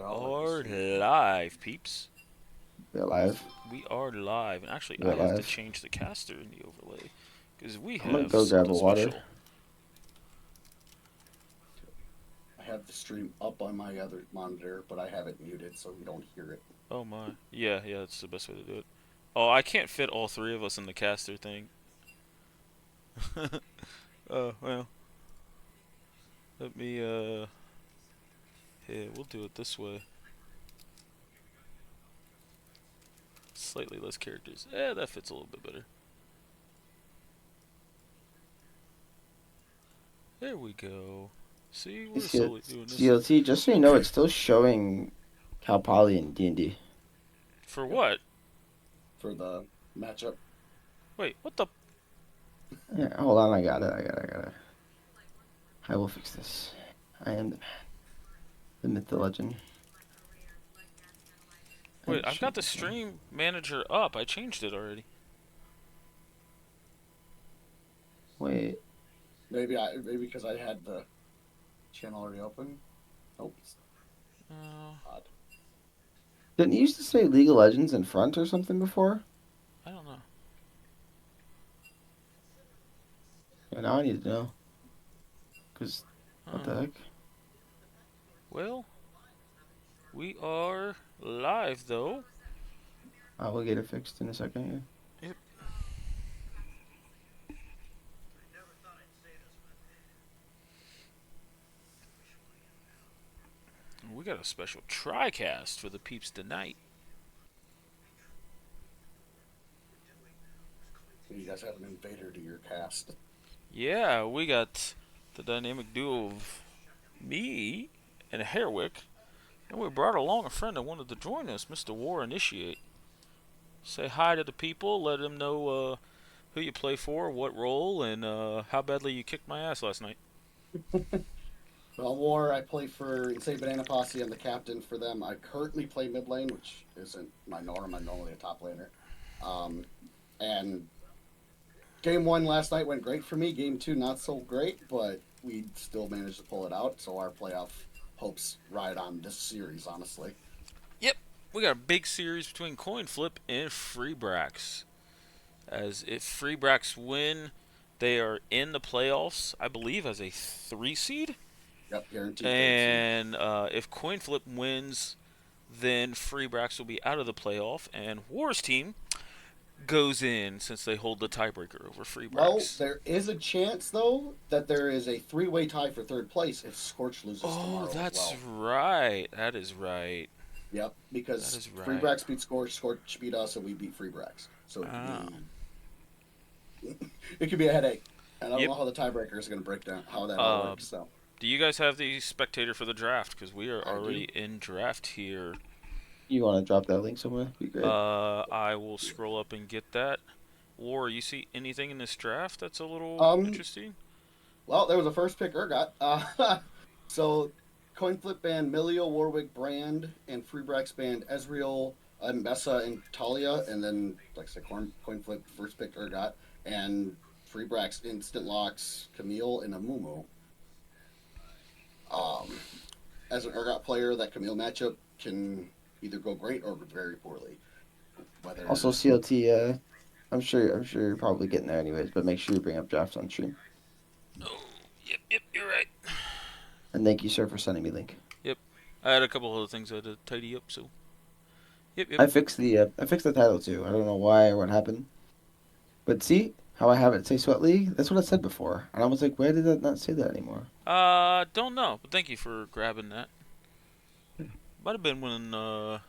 are live, peeps. We're live. We are live. And actually, We're I have to live. change the caster in the overlay because we I'm gonna have go grab something a water. special. I have the stream up on my other monitor, but I have it muted so you don't hear it. Oh my. Yeah, that's the best way to do it. Oh, I can't fit all three of us in the caster thing. Oh, well. Let me, yeah, we'll do it this way. Slightly less characters. Yeah, that fits a little bit better. There we go. See, we're slowly doing this. CLT, just so you know, it's still showing Cal Poly in D&D. For Yep. what? For the matchup. Wait, what the? Yeah, hold on, I got it. I will fix this. I am the myth, the legend. Wait, I've got the stream manager up. I changed it already. Wait. Maybe because I had the channel already open. Nope. Odd. Didn't you used to say League of Legends in front or something before? I don't know. Yeah, now I need to know. Because, what the heck? Well, we are live though. I will get it fixed in a second. Yep. We got a special TriCast for the peeps tonight. You guys have an invader to your cast. Yeah, we got the dynamic duo of me and Herwick, and we brought along a friend that wanted to join us, Mr. War Initiate. Say hi to the people, let them know who you play for, what role, and how badly you kicked my ass last night. Well, War, I play for Insane Banana Posse. I'm the captain for them. I currently play mid lane, which isn't my norm. I'm normally a top laner. And game one last night went great for me. Game two, not so great, but we still managed to pull it out. So our playoff hopes ride on this series, honestly. Yep, we got a big series between CoinFlip and Brax. As if Brax win, they are in the playoffs, I believe, as a 3 seed. Yep, guaranteed. And if CoinFlip wins, then Brax will be out of the playoff, and War's team goes in since they hold the tiebreaker over Brax. Well, there is a chance, though, that there is a three-way tie for third place if Scorch loses tomorrow. Oh, that's as well. right. That is right. Yep, because That is right. Freebrax beat Scorch, Scorch beat us, and we beat Freebrax. So it could be a headache. And I don't know how the tiebreaker is going to break down, how that all works. So. Do you guys have the spectator for the draft? Because we are already in draft here. You want to drop that link somewhere? Be great. I will scroll up and get that. War, you see anything in this draft that's a little interesting? Well, there was a first pick Urgot. So CoinFlip banned Milio, Warwick, Brand, and Freebrax banned Ezreal, Mbessa, and Talia. And then, like I said, CoinFlip first picked Urgot. And Freebrax instant locks Camille and Amumu. As an Urgot player, that Camille matchup can either go great or very poorly. Also, CLT, I'm sure you're probably getting there anyways, but make sure you bring up drafts on stream. Oh, yep, you're right. And thank you, sir, for sending me link. Yep, I had a couple other things I had to tidy up, so. Yep. I fixed the title too. I don't know why or what happened, but see how I have it say Sweat League? That's what I said before, and I was like, why did that not say that anymore? Don't know, but thank you for grabbing that. Might have been when a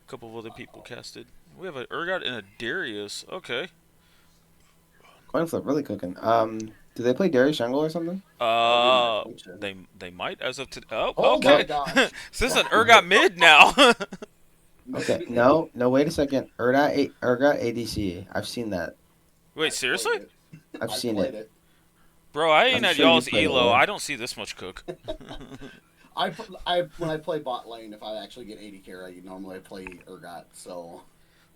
couple of other people casted. We have an Urgot and a Darius. Okay. CoinFlip really cooking. Do they play Darius Jungle or something? They might as of today. Oh, okay. My gosh. So this is an Urgot mid now. Okay. No. Wait a second. Urgot ADC. I've seen that. Wait, seriously? I've seen it. Bro, I ain't at y'all's elo. I don't see this much cook. When I play bot lane, if I actually get 80 carry, I normally play Urgot. So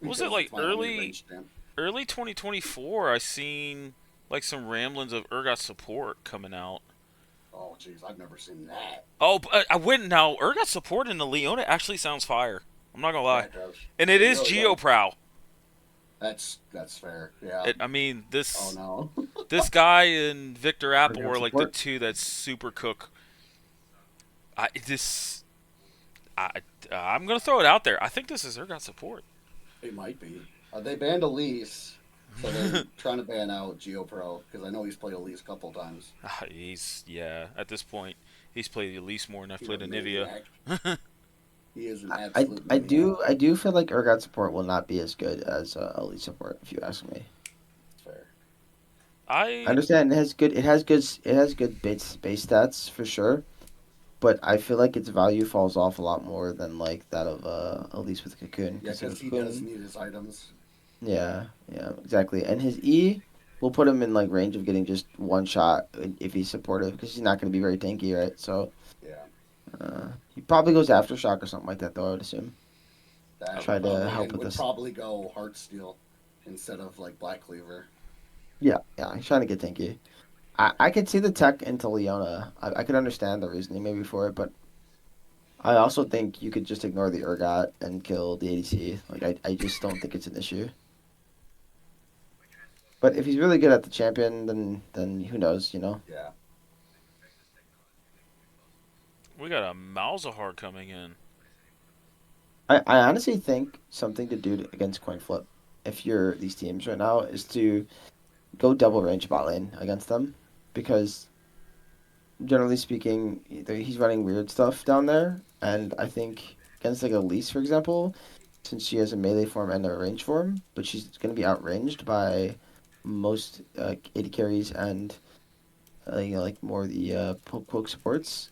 was it like early 2024? I seen like some ramblings of Urgot support coming out. Oh, jeez, I've never seen that. Oh, but I wouldn't now. Urgot support in the Leona actually sounds fire. I'm not gonna Yeah, lie, it does. and it It is really does. Geoprow. That's fair. Yeah. I mean, Oh this no. this guy and Victor Apple Urgot are like the support. two that super cook. I this I I'm gonna throw it out there. I think this is Urgot support. It might be. They banned Elise, so they're trying to ban out GeoPro because I know he's played Elise a couple times. He's at this point he's played at least more than I've He's a played Anivia. maniac. He is an I absolute I maniac. do feel like Urgot support will not be as good as Elite support, if you ask me. It's fair. I I understand it has good base stats for sure, but I feel like its value falls off a lot more than like that of Elise with Cocoon. Yeah, Because because he does Cocoon, need his items. yeah, yeah, exactly. And his E will put him in like range of getting just one shot if he's supportive, because he's not going to be very tanky, right? So Yeah, he probably goes Aftershock or something like that, though. I would assume. that Try to probably help and with would this. probably go Heartsteel instead of like Black Cleaver. Yeah, yeah, he's trying to get tanky. I could see the tech into Leona. I could understand the reasoning maybe for it, but I also think you could just ignore the Urgot and kill the ADC. Like I just don't think it's an issue. But if he's really good at the champion, then who knows, you know? Yeah, we got a Malzahar coming in. I honestly think something to do against CoinFlip, if you're these teams right now, is to go double range bot lane against them, because generally speaking, he's running weird stuff down there, and I think against like Elise, for example, since she has a melee form and a range form, but she's going to be outranged by most AD carries and like more of the poke supports.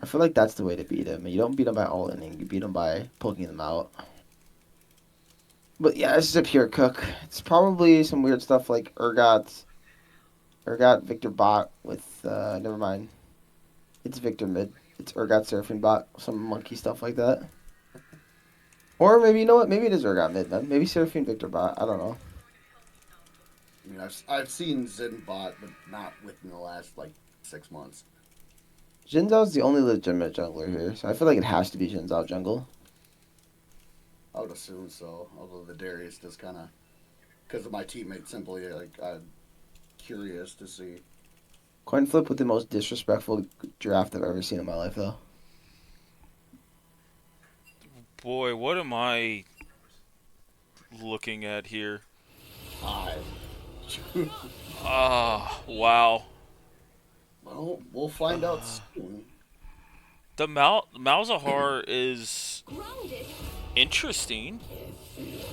I feel like that's the way to beat him. You don't beat him by all inning, you beat him by poking them out. But yeah, this is a pure cook. It's probably some weird stuff like Urgot Victor bot with never mind. It's Victor mid. It's Urgot Surfing bot, some monkey stuff like that. Or maybe you know what? Maybe it is Urgot mid, man. Maybe Surfing Victor bot. I don't know. I mean I've seen Zinbot, but not within the last like 6 months. Xin Zhao's the only legitimate jungler here, so I feel like it has to be Xin Zhao jungle. I would assume so. Although the Darius does kind of because of my teammate simply like I'm curious to see. Coin flip with the most disrespectful draft I've ever seen in my life, though. Boy, what am I looking at here? Hive. Ah, wow. Well, we'll find out soon. The Malzahar is interesting,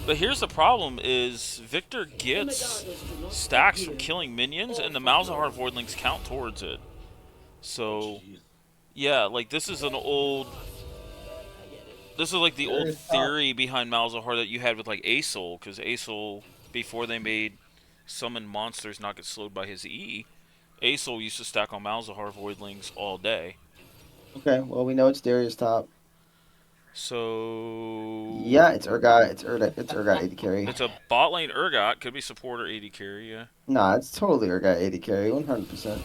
but here's the problem: is Victor gets stacks from killing minions, and the Malzahar voidlings count towards it. Oh, So jeez. yeah, like this is like the old Darius top. theory behind Malzahar that you had with like Asol, because Asol, before they made summon monsters not get slowed by his E, Asol used to stack on Malzahar voidlings all day. Okay, well we know it's Darius top. So Yeah, it's Urgot. It's Urgot AD carry. it's a bot lane Urgot, could be support or AD carry, yeah. Nah, it's totally Urgot AD carry, 100%.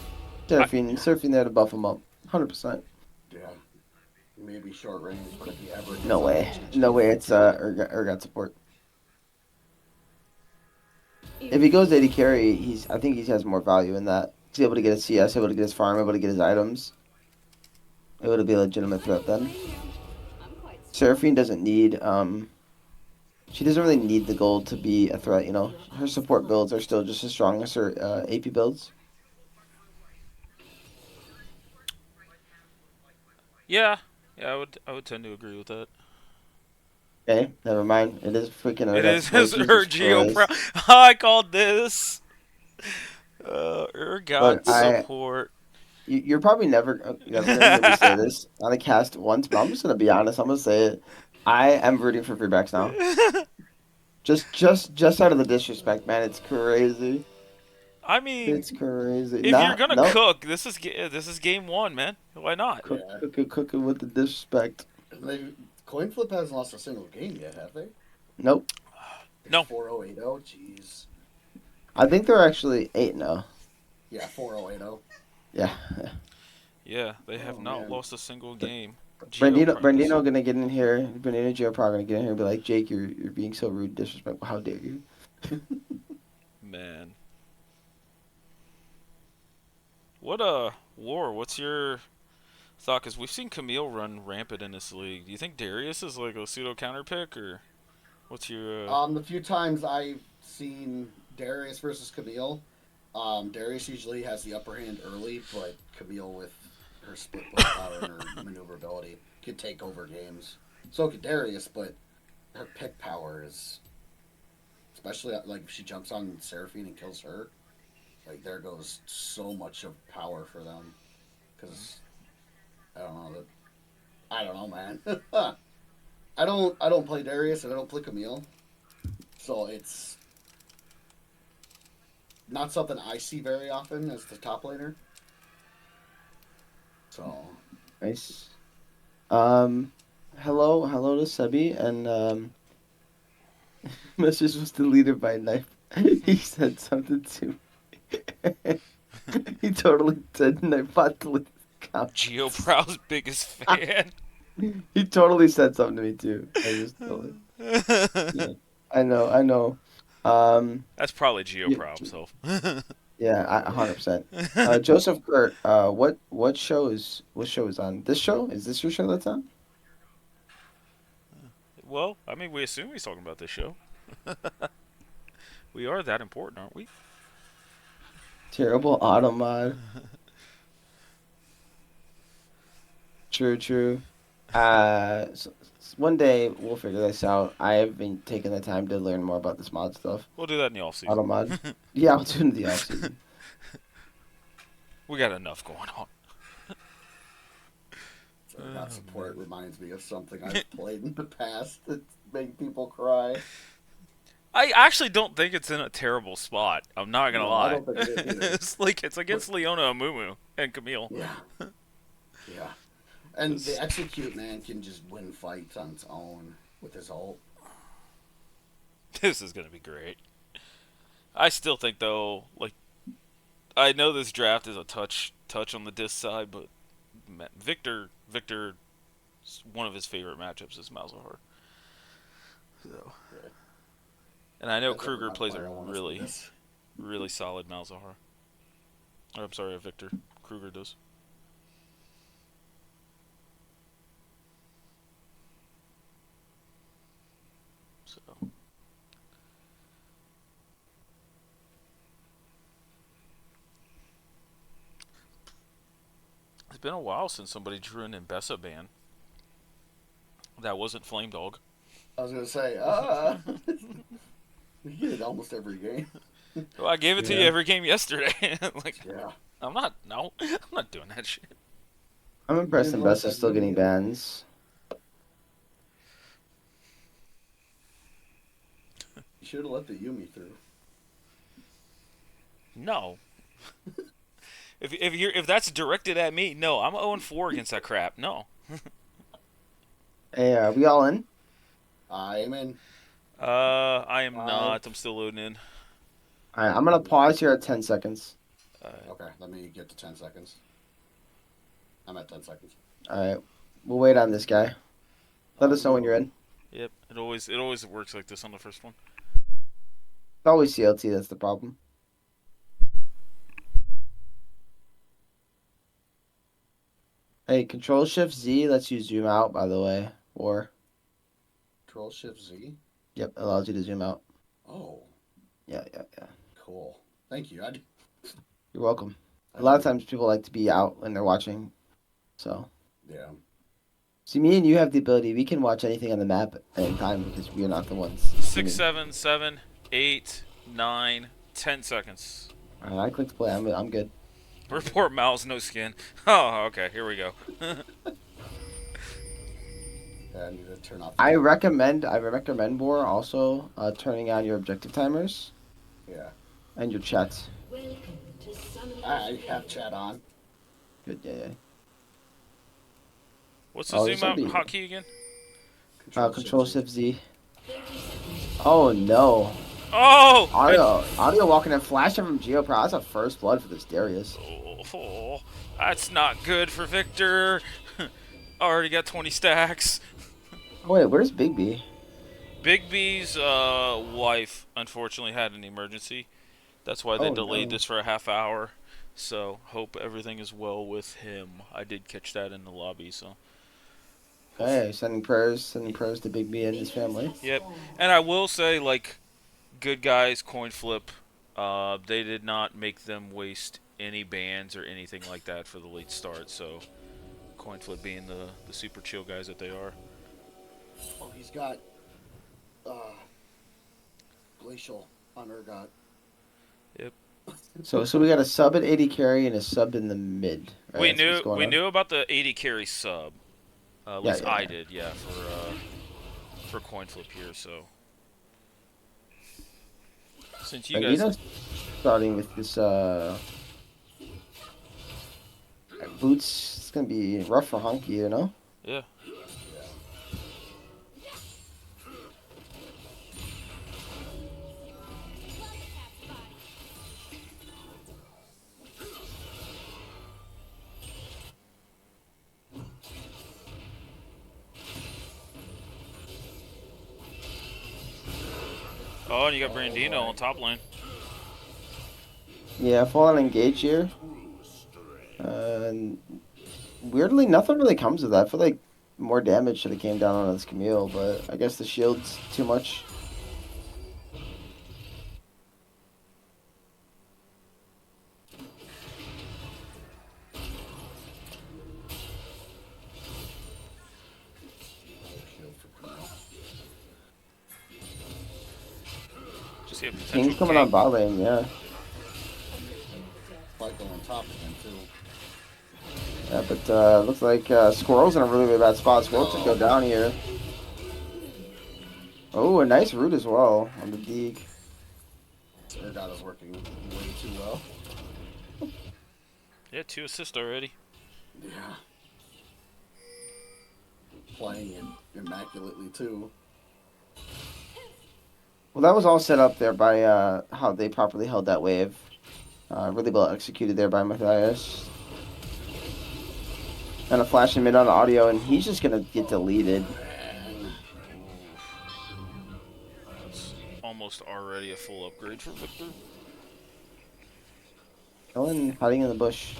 I, Surfing there to buff him up, 100%. Yeah. Maybe short range, but if he ever No gets up way. to No GG. way. It's Urgot support. If he goes AD carry, I think he has more value in that. He's able to get his CS, able to get his farm, able to get his items. Able to be a legitimate threat then. Seraphine doesn't need she doesn't really need the gold to be a threat, you know. Her support builds are still just as strong as her AP builds. yeah, I would tend to agree with that. Okay, never mind. It is freaking It Urgot is support. his Jesus Urgio Pro. Christ. I called this Urgot Look, support. you're probably never gonna hear me say this on a cast once, but I'm just gonna be honest. I'm gonna say it. I am rooting for Brax now. Just out of the disrespect, man. It's crazy. I mean, It's crazy. if you're Nah, gonna no. cook, this is game one, man. Why not? Yeah. Cooking with the disrespect. They CoinFlip hasn't lost a single game yet, have they? Nope. No. 4080, jeez. I think they're actually 8 now. Yeah, 4080. Yeah. Yeah, they have Oh not man. lost a single game. Geoprime Brandino gonna get in here. Brandino Geopro gonna get in here and be like, Jake, you're being so rude, disrespectful. How dare you? man. What War? What's your thought? Because we've seen Camille run rampant in this league. Do you think Darius is like a pseudo counter pick, or what's your? The few times I've seen Darius versus Camille, Darius usually has the upper hand early, but Camille with her split play power and her maneuverability could take over games. So could Darius, but her pick power is, especially like if she jumps on Seraphine and kills her, like there goes so much of power for them. Because I don't know that I don't know, man. I don't play Darius and I don't play Camille, so it's not something I see very often as the top laner. So Nice. Hello to Sebi, and message was deleted by knife. He said something to me. He totally said knife bot deleted the account. Geoprow's biggest fan. He totally said something to me too. I just totally. Yeah, I know. That's probably Yeah, Geoprow himself. yeah, 100%. Joseph Kurt, what show is on? This show? Is this your show that's on? Well, I mean, we assume he's talking about this show. We are that important, aren't we? Terrible auto mod. True. One day we'll figure this out. I have been taking the time to learn more about this mod stuff. We'll do that in the off Auto season. mod. Yeah, I'll do it in the off season. We got enough going on. that support reminds me of something I've played in the past that made people cry. I actually don't think it's in a terrible spot. I'm not gonna No, I lie. don't think it is either. It's against Leona Amumu and Camille. Yeah, yeah. And the execute man can just win fights on its own with his ult. This is gonna be great. I still think though, like I know this draft is a touch on the disc side, but Victor, one of his favorite matchups is Malzahar. So, Yeah. and I know That's ever Kruger my plays a player I want to see this. really solid Malzahar. Or, I'm sorry, Victor. Kruger does. So. It's been a while since somebody drew an Imbessa ban. That wasn't Flame Dog. I was gonna say, you get it almost every game. Well, I gave it to you Yeah. every game yesterday. Like, Yeah. I'm not doing that shit. I'm impressed Didn't let Invest that is still getting Yumi- bans. You should have let the Yumi through. No. If that's directed at me, no. I'm 0-4 against that crap. No. Hey, are we all in? I'm in. I am 5. not. I'm still loading in. All right, I'm gonna pause here at 10 seconds. Okay, let me get to 10 seconds. I'm at 10 seconds. All right, we'll wait on this guy. Let us know when you're in. Yep. It always works like this on the first one. It's always CLT. That's the problem. Hey, Control Shift Z lets you zoom out. By the way, or Control Shift Z. yep, allows you to zoom out. Oh, Yeah. cool. Thank you. You're welcome. A lot of times people like to be out when they're watching. So, Yeah. see, me and you have the ability. We can watch anything on the map at any time because we are not the ones. 6, zooming. 7, 8, 9, 10 seconds. All right, I clicked play. I'm good. Report Mal's no skin. Oh, okay. Here we go. Yeah, I need to turn off. The I camera. recommend more also turning on your objective timers Yeah. and your chats. I have chat on. Good, yeah. What's the Oh, zoom out somebody- hotkey again? Control Shift Z. Oh no. Oh! Audio walking in, flashing from Geoprow. That's a first blood for this Darius. Oh, that's not good for Victor. Already got 20 stacks. Oh, wait, where's Big B? Big B's wife, unfortunately, had an emergency. That's why they Oh, delayed no. this for a half hour. So, hope everything is well with him. I did catch that in the lobby, so. Hey, sending prayers to Big B and his family. Yep. And I will say, like, good guys, CoinFlip, they did not make them waste any bans or anything like that for the late start. So, CoinFlip being the super chill guys that they are. Oh, he's got Glacial on Urgot. Yep. So we got a sub at 80 carry and a sub in the mid. Right, We that's what's knew going we on. knew about the 80 carry sub. At Yeah, least yeah, I yeah. did, yeah, for CoinFlip here. So since you guys, Bandito's starting with this boots. It's gonna be rough for Hunky, you know. yeah, oh, and you got Brandino on top lane. Yeah, fallen engage here. And weirdly, nothing really comes of that. I feel like more damage should have came down on this Camille, but I guess the shield's too much. Shield for Camille. Just see a potential King's coming on king. bot lane, yeah. Fight going on top again, too. Yeah, but looks like Squirrel's in a really, really bad spot. Squirrel could go down here. Oh, a nice root as well on the Deeg. Urgot is working way too well. Yeah, 2 assists already. Yeah. Playing it immaculately, too. Well, that was all set up there by how they properly held that wave. Really well executed there by Matthias. And a flash in mid on audio, and he's just gonna get deleted. That's almost already a full upgrade for Victor. Kellen hiding in the bush.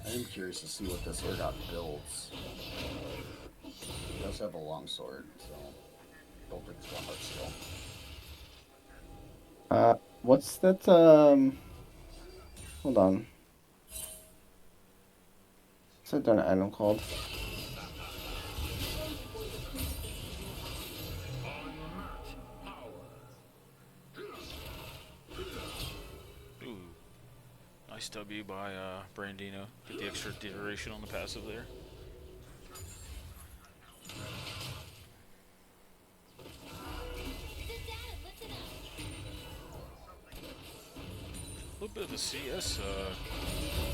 I am curious to see what this Urgot builds. He does have a long sword, so don't think it's one hard skill. What's that? Hold on. What's that darn item called? Ooh, nice W by Brandino. Get the extra duration on the passive there. A little bit of a CS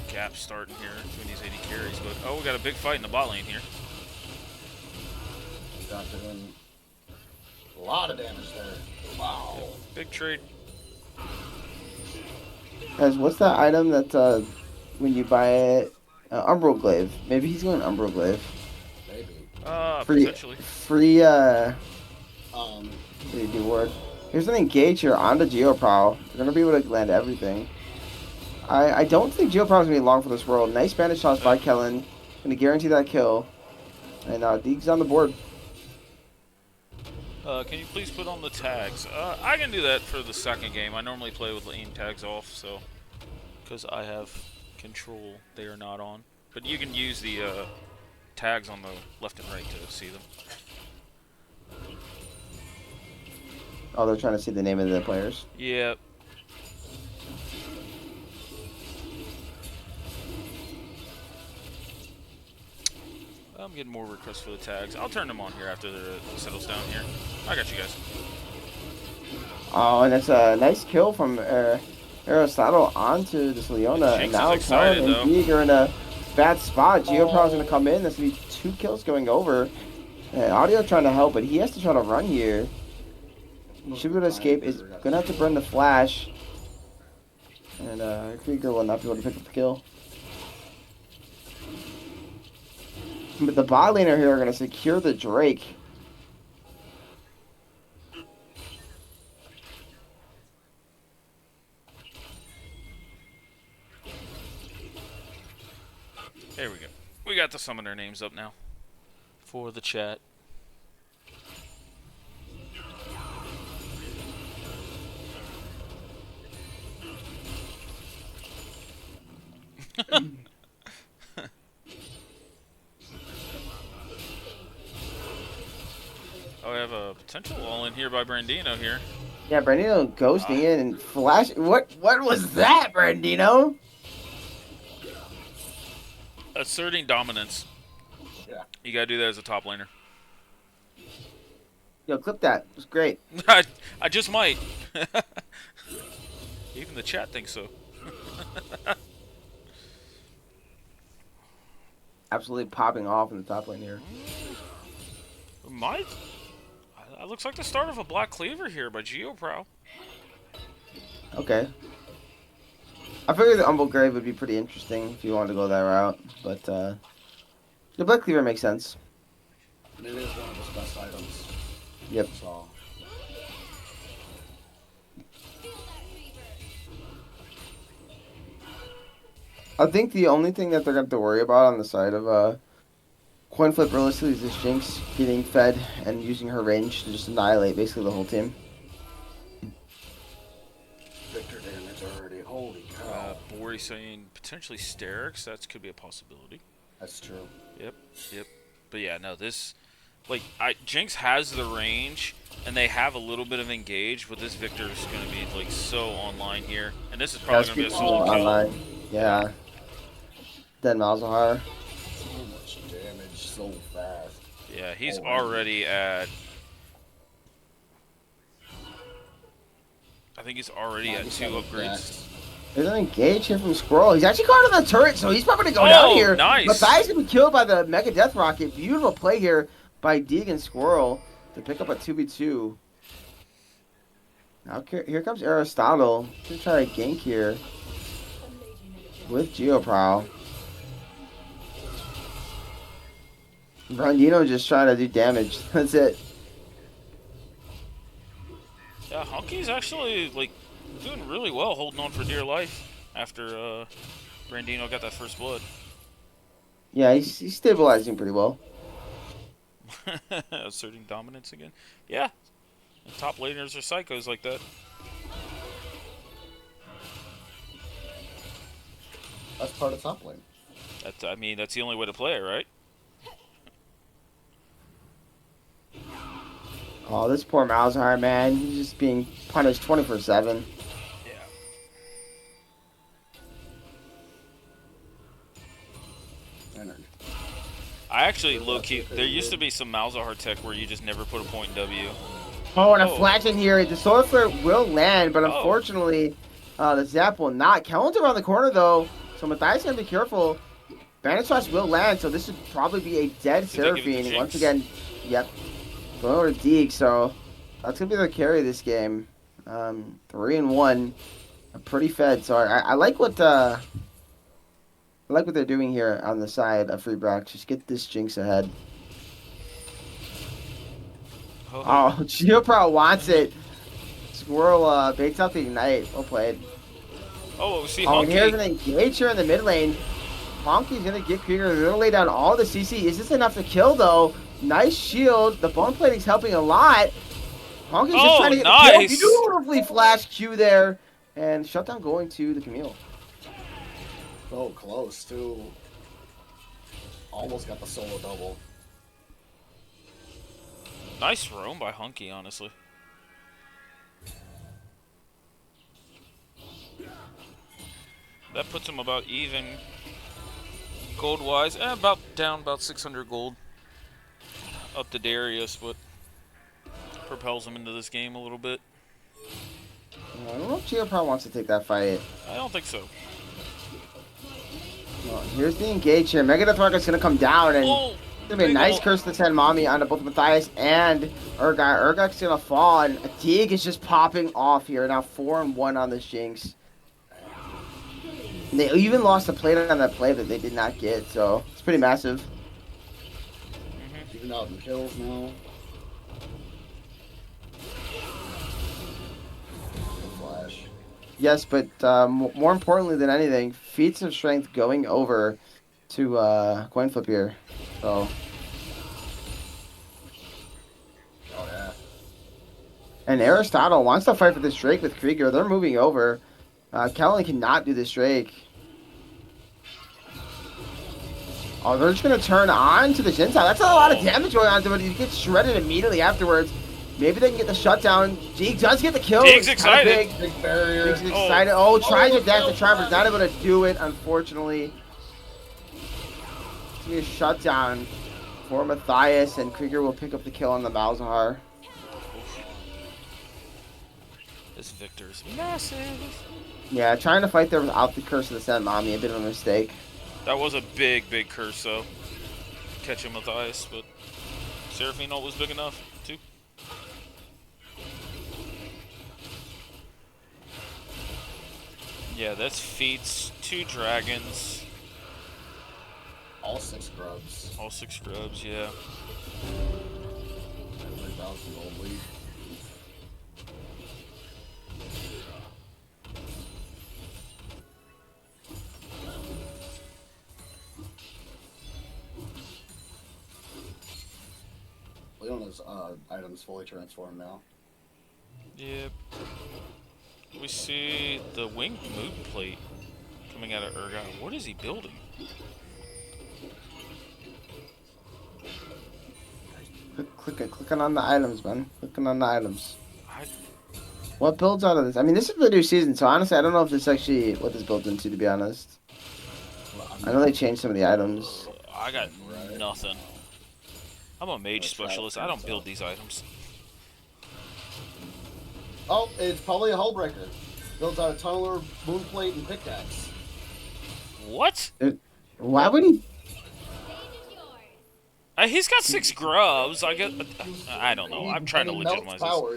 gap starting here between these 80 carries, but oh, we got a big fight in the bot lane here. Urgot doing a lot of damage there. Wow. Big trade. Guys, what's that item that when you buy it? Umbral Glaive. Maybe he's going Umbral Glaive. Maybe. Potentially. Free Um, reward. Here's an engage here onto Geoprow. They're gonna be able to land everything. I don't think Geoprow's gonna be long for this world. Nice Spanish toss by Kellen. Gonna guarantee that kill. And Deeg's on the board. Can you please put on the tags? I can do that for the second game. I normally play with aim tags off, so because I have control, they are not on. But you can use the tags on the left and right to see them. Oh, they're trying to see the name of the players. Yeah. I'm getting more requests for the tags. I'll turn them on here after it settles down here. I got you guys. Oh, and it's a nice kill from Aristotle onto this Leona. And Jinx is now Kellen excited, and though. Deeg are in a bad spot. Geoprow's going to come in. That's going to be 2 kills going over. And Audio trying to help, but he has to try to run here. He should be able to escape. Is going to have to burn the flash. And Krieger will not be able to pick up the kill. But the bot laner here are going to secure the Drake. There we go. We got the summoner names up now for the chat. Oh, we have a potential all in here by Brandino here. Yeah, Brandino ghosting in and flash. What was that, Brandino? Asserting dominance. Yeah. You gotta do that as a top laner. Yo, clip that. It was great. I just might. Even the chat thinks so. Absolutely popping off in the top lane here. Might. It looks like the start of a Black Cleaver here by Geoprow. Okay. I figured the Humble Grave would be pretty interesting if you wanted to go that route, but the Black Cleaver makes sense. And it is one of his best items. Yep. So. I think the only thing that they're going to have to worry about on the side of CoinFlip realistically is this Jinx getting fed and using her range to just annihilate basically the whole team. Victor damage already. Holy cow. Bori saying potentially Sterix. That could be a possibility. That's true. Yep. But yeah, no, this... Like, Jinx has the range, and they have a little bit of engage, but this Victor is going to be, like, so online here. And this is probably going to be a solo kill. Online. Yeah. Then Malzahar. So much damage so fast. Yeah, he's already at... I think he's already at 2 upgrades. There's an engage here from Squirrel. He's actually caught on the turret, so he's probably going to go down here. Nice. Matthias going to be killed by the Mega Death Rocket. Beautiful play here by Deeg and Squirrel to pick up a 2v2. Now here comes Aristotle to try to gank here with Geoprow. Brandino just trying to do damage. That's it. Yeah, Honky's actually, like, doing really well holding on for dear life after Brandino got that first blood. Yeah, he's stabilizing pretty well. Asserting dominance again. Yeah. And top laners are psychos like that. That's part of top lane. I mean, that's the only way to play it, right? Oh, this poor Malzahar, man. He's just being punished 24/7. Yeah. Entered. I actually, low-key, there used to be some Malzahar tech where you just never put a point in W. Oh, and a flash in here. The Solar Flare will land, but Oh. unfortunately, the Zap will not. Kellen's around the corner, though, so Matthias going to be careful. Bandit Slash will land, so this should probably be a dead Seraphine. Once again, yep. Going over to Deeg, so that's going to be the carry of this game. 3-1. Pretty fed, so I like what... I like what they're doing here on the side of Free Brax. Just get this Jinx ahead. Oh, Geoprow wants it. Squirrel baits out the Ignite. Well played. Oh, see Oh, and Honky. here's an engage here in the mid lane. Honky's going to get Krieger. They're going to lay down all the CC. Is this enough to kill, though? Nice shield. The bone plating's helping a lot. Honky's just trying to get the kill. Beautifully flash Q there. And shutdown going to the Camille. So close, too. Almost got the solo double. Nice roam by Honky, honestly. That puts him about even. Gold-wise, about down about 600 gold. Up to Darius, but propels him into this game a little bit. I don't know if Gio probably wants to take that fight. I don't think so. Well, here's the engage here. Megadeth Market's going to come down, and Oh, it's going to be a nice curse to send Mommy onto both Matthias and Urgot. Urgot's going to fall, and Teague is just popping off here. Now 4-1 on this Jinx. And they even lost a plate on that play that they did not get, so it's pretty massive. Even out in kills now. Flash. Yes, but more importantly than anything, feats of strength going over to CoinFlip here. So. Oh yeah. And Aristotle wants to fight for this Drake with Krieger. They're moving over. Kellen cannot do this Drake. Oh, they're just going to turn on to the Jinx. That's a lot of damage going on to it. He gets shredded immediately afterwards. Maybe they can get the shutdown. Jeeg does get the kill. Jeeg's excited. Big barrier. Jeeg's excited. Oh, tries to dash the charm, but not able to do it, unfortunately. It's going to be a shutdown for Matthias, and Krieger will pick up the kill on the Malzahar. This Victor's massive. Yeah, trying to fight there without the Curse of the Sand Mommy, a bit of a mistake. That was a big, big curse, though. Catching Matthias, but Seraphine ult was big enough, too. Yeah, that's feats, 2 dragons. All 6 grubs. All 6 scrubs, yeah. 3,000 gold lead. Leona's items fully transformed now. Yep. We see the winged moon plate coming out of Urgot. What is he building? Clicking on the items, man. Clicking on the items. I, What builds out of this? I mean, this is the new season, so honestly, I don't know if this actually what this builds into, to be honest. I know they changed some of the items. I got nothing. I'm a mage specialist. I don't build these items. Oh, it's probably a hull breaker. Builds out a tunneler, moonplate, and pickaxe. What? Why would he? He's got 6 grubs. I don't know. I'm trying to legitimize this. Power.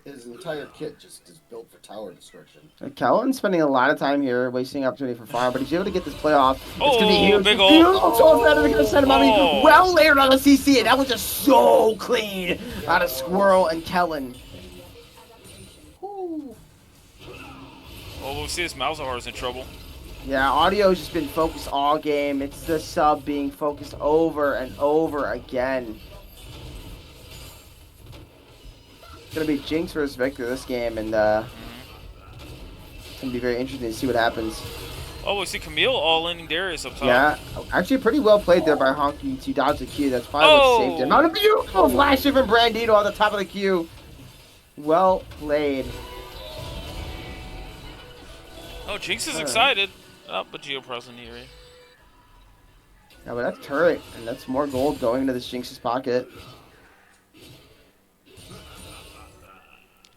His entire kit just is built for tower destruction. Kellen's spending a lot of time here, wasting opportunity for fire, but he's able to get this play off. It's Oh, gonna be huge. big ol'. So bad they're gonna send him Oh. well layered on the CC, and that was just so clean out of Squirrel and Kellen. Woo. Oh, we'll see this Malzahar's in trouble. Yeah, audio's just been focused all game. It's the sub being focused over and over again. It's gonna be Jinx versus Victor this game, and it's gonna be very interesting to see what happens. Oh, we see Camille all-inning Darius up top. Yeah, actually pretty well played there by Honky to dodge the Q. That's probably what saved him. Not a beautiful flash from Brandito on the top of the Q. Well played. Oh, Jinx is excited. Oh, but Geopro's in the area. Yeah, but that's turret, and that's more gold going into this Jinx's pocket.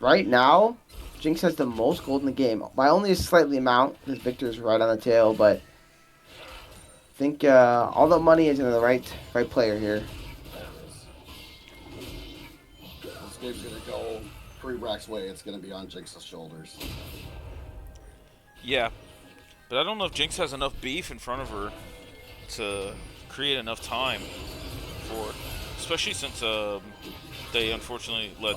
Right now, Jinx has the most gold in the game by only a slightly amount, because Victor's right on the tail, but I think all the money is in the right player here. This game's gonna go pre-Brax way. It's gonna be on Jinx's shoulders. Yeah. But I don't know if Jinx has enough beef in front of her to create enough time for it. Especially since they unfortunately let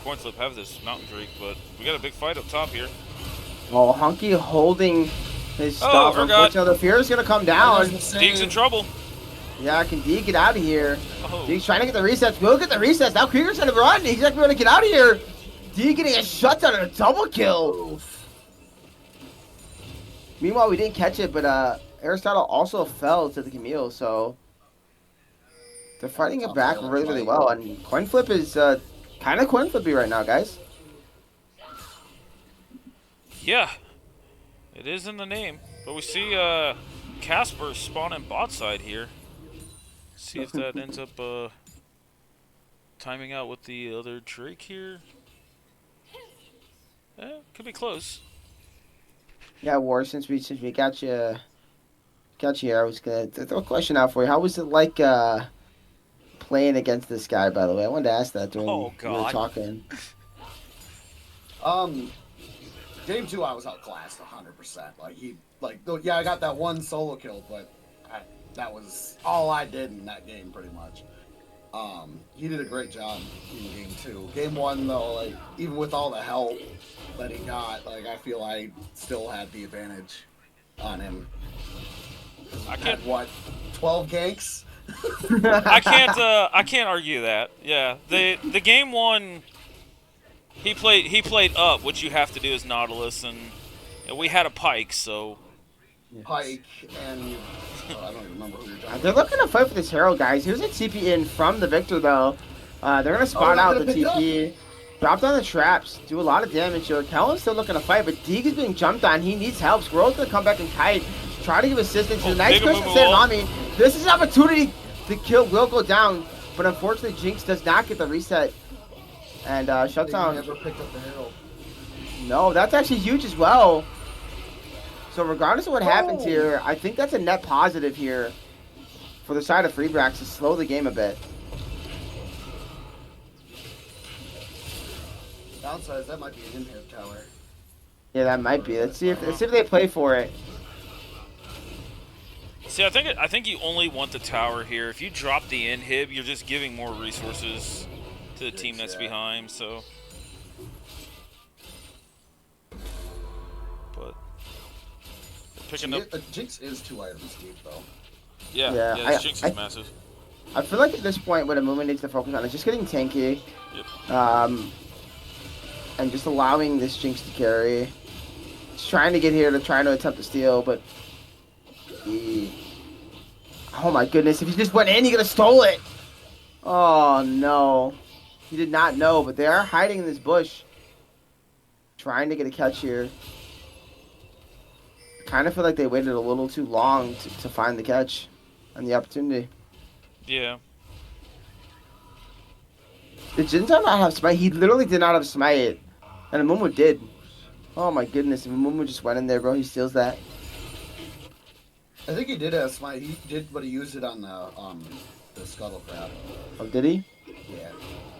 CoinFlip have this Mountain Drake. But we got a big fight up top here. Oh, Honky holding his stuff. Urgot. Unfortunately, the fear is going to come down. Deeg's in trouble. Yeah, can Deeg get out of here? Oh. Deeg's trying to get the resets. Will get the resets. Now Krieger's going to run. He's not going to get out of here. Deeg getting a shutdown and a double kill. Meanwhile, we didn't catch it, but Aristotle also fell to the Camille, so they're fighting it back really, really well. And CoinFlip is kind of CoinFlippy right now, guys. Yeah. It is in the name. But we see Casper spawning bot side here. See if that ends up timing out with the other Drake here. Could be close. Yeah, War. Since we got you here, I was gonna throw a question out for you. How was it like playing against this guy? By the way, I wanted to ask that during Oh we were God. talking. Game 2, I was outclassed 100%. Yeah, I got that one solo kill, but that was all I did in that game, pretty much. He did a great job in Game 2. Game 1, though, like, even with all the help that he got, like, I feel I still had the advantage on him. I can't. Had, what, 12 ganks? I can't argue that. Yeah, the game 1. He played up, which you have to do as Nautilus, and we had a Pike, so. Pike and I don't even remember who you're talking They're about. looking to fight for this Herald, guys. Here's a TP in from the Victor, though. They're going to spot they're out gonna the pick it TP. Drop down the traps. Do a lot of damage here. Kellen's still looking to fight, but Deeg is being jumped on. He needs help. Squirrel's going to come back and kite. Try to give assistance. Oh, Nice big question move to wall. Nami. This is an opportunity. The kill will go down, but unfortunately, Jinx does not get the reset. And They Shutdown. never picked up the Herald. No, that's actually huge as well. So regardless of what happens here, I think that's a net positive here for the side of Brax to slow the game a bit. Downside, that might be an inhib tower. Yeah, that might be. Let's see if they play for it. See, I think you only want the tower here. If you drop the inhib, you're just giving more resources to the team that's behind. So, but picking up. Jinx is 2 items deep, though. Yeah, this Jinx is massive. I feel like at this point, what a movement needs to focus on is just getting tanky. Yep. And just allowing this Jinx to carry. He's trying to get here to try to attempt to steal, but oh my goodness, if he just went in, he could have stole it. Oh no. He did not know, but they are hiding in this bush. Trying to get a catch here. Kind of feel like they waited a little too long to find the catch and the opportunity. Yeah. Did Jinzao not have smite? He literally did not have smite. And Amumu did. Oh my goodness, if Amumu just went in there, bro, he steals that. I think he did have smite. He did, but he used it on the scuttle crab. Oh, did he? Yeah.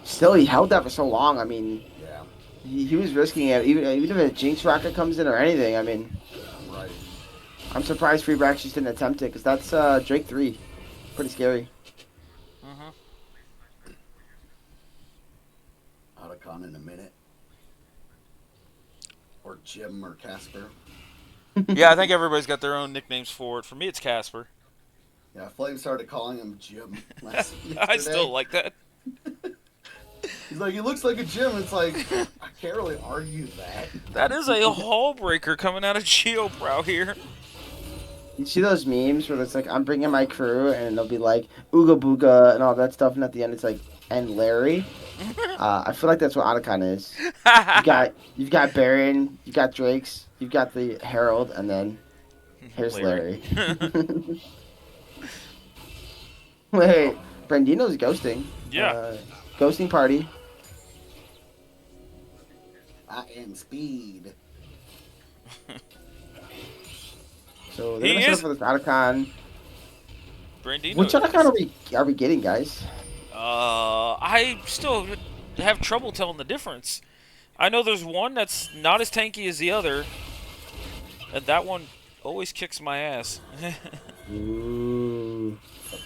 Still, he held that for so long. I mean, Yeah. he was risking it. Even if a Jinx rocket comes in or anything, I mean, Right. I'm surprised Brax just didn't attempt it, because that's Drake 3. Pretty scary. Otacon in a minute. Or Jim or Casper. Yeah, I think everybody's got their own nicknames for it. For me, it's Casper. Yeah, Flame started calling him Jim yesterday. I still like that. He's like, he looks like a Jim. It's like, I can't really argue that. That is a hall breaker coming out of Geobrow here. You see those memes where it's like, I'm bringing my crew, and they'll be like, Ooga Booga and all that stuff, and at the end it's like, and Larry? I feel like that's what Otacon is. You've got Baron, you've got Drakes, you've got the Herald, and then here's Larry. Wait, Brandino's ghosting. Yeah. Ghosting party. I am speed. So they're He gonna set up is- for this Otacon. Brandino. Which Otacon are we getting, guys? I still have trouble telling the difference. I know there's one that's not as tanky as the other, and that one always kicks my ass. Ooh.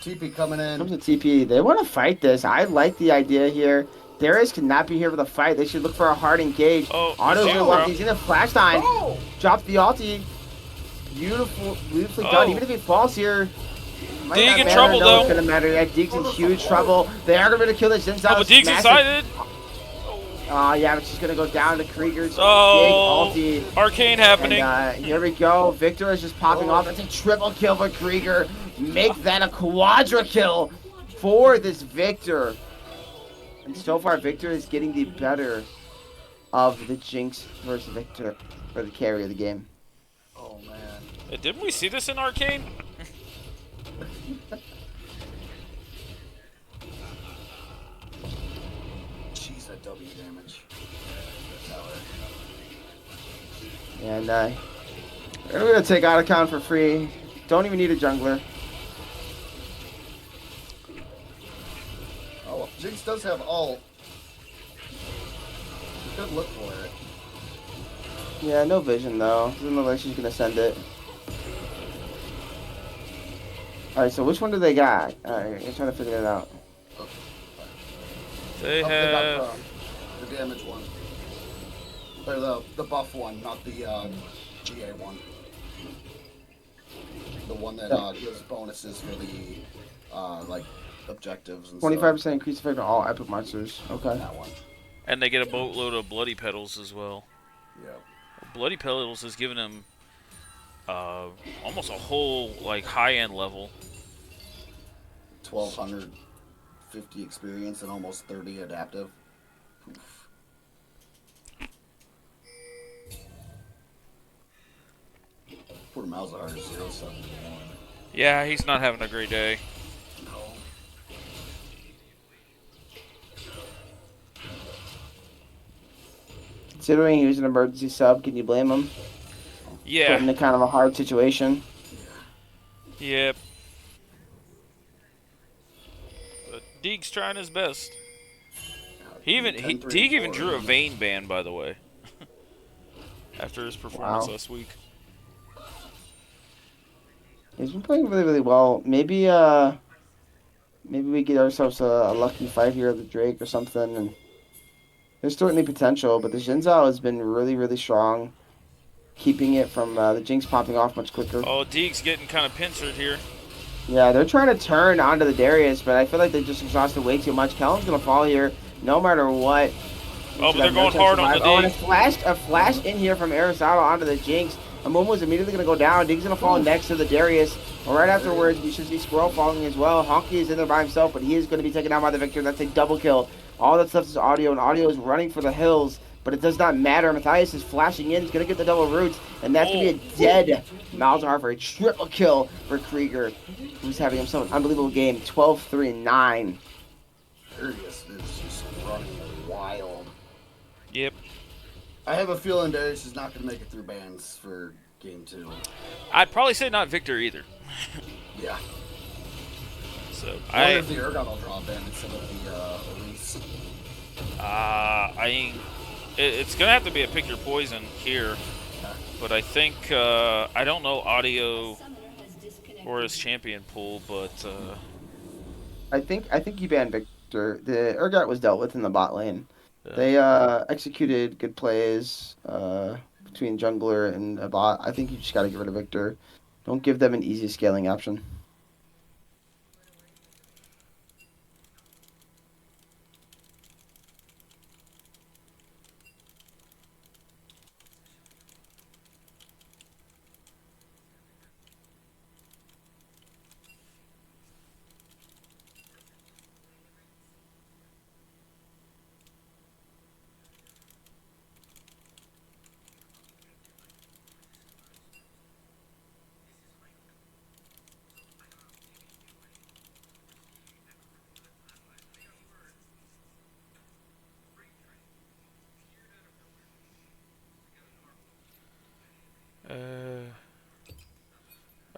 TP coming in. Comes to TP. They want to fight this. I like the idea here. Darius cannot be here for the fight. They should look for a hard engage. Oh, Auto's gonna Zero. walk. He's gonna flash time. Oh! Drop the ulti. Beautifully done. Oh. Even if he falls here, might Deeg not in matter. trouble, No, though. it's gonna matter. Yeah, Deeg's in huge trouble. They are gonna kill the Jinzao. Oh, but Deeg's excited. Yeah, but she's gonna go down to Krieger's Oh, big ulti. arcane happening. And here we go. Victor is just popping off. That's a triple kill for Krieger. Make that a quadra kill for this Victor. And so far, Victor is getting the better of the Jinx versus Victor for the carry of the game. Oh, man. Didn't we see this in arcane? Jeez, that W damage. Tower. And we're gonna take out account for free. Don't even need a jungler. Oh, well, Jinx does have ult. You could look for it. Yeah, no vision though. Doesn't look like she's gonna send it. All right, so which one do they got? All right, I'm trying to figure it out. They Oh, they got have. the damage one. Or the buff one, not the GA one. The one that gives bonuses for the like objectives and stuff. 25% increase effect on all epic monsters. Okay. That one. And they get a boatload of bloody petals as well. Yeah. Bloody petals has given him almost a whole like high-end level. 1,250 experience and almost 30 adaptive. Oof. Poor Malzahar is 071. Yeah, he's not having a great day. No. Considering he was an emergency sub, can you blame him? Put Yeah. him in kind of a hard situation. Yep. But Deeg's trying his best. Deeg even drew a Vayne ban, by the way, after his performance last week. He's been playing really, really well. Maybe maybe we get ourselves a lucky fight here of the Drake or something. And there's certainly potential, but the Xin Zhao has been really, really strong, keeping it from the Jinx popping off much quicker. Oh, Deeg's getting kind of pincered here. Yeah, they're trying to turn onto the Darius, but I feel like they just exhausted way too much. Kellen's gonna fall here, no matter what. Oh, but they're going hard on the Oh, and Deeg. a flash in here from Aristotle onto the Jinx. Amumu is immediately gonna go down. Deeg's gonna fall next to the Darius. Well, right afterwards, we should see Squirrel falling as well. Honky is in there by himself, but he is going to be taken down by the Victor. That's a double kill. All that stuff is audio, and audio is running for the hills, but it does not matter. Matthias is flashing in. He's going to get the double roots, and that's going to be a dead Malzahar for a triple kill for Krieger, who's having himself an unbelievable game. 12-3-9. Darius is just running wild. Yep. I have a feeling Darius is not going to make it through bans for game 2. I'd probably say not Victor either. Yeah. So I wonder if the Ergon will draw a ban instead of the Elise. It's gonna have to be a pick your poison here, but I think I don't know audio or his champion pool, but I think you banned Victor. The Urgot was dealt with in the bot lane. yeah. They executed good plays between jungler and a bot. I think you just got to get rid of Victor. Don't give them an easy scaling option.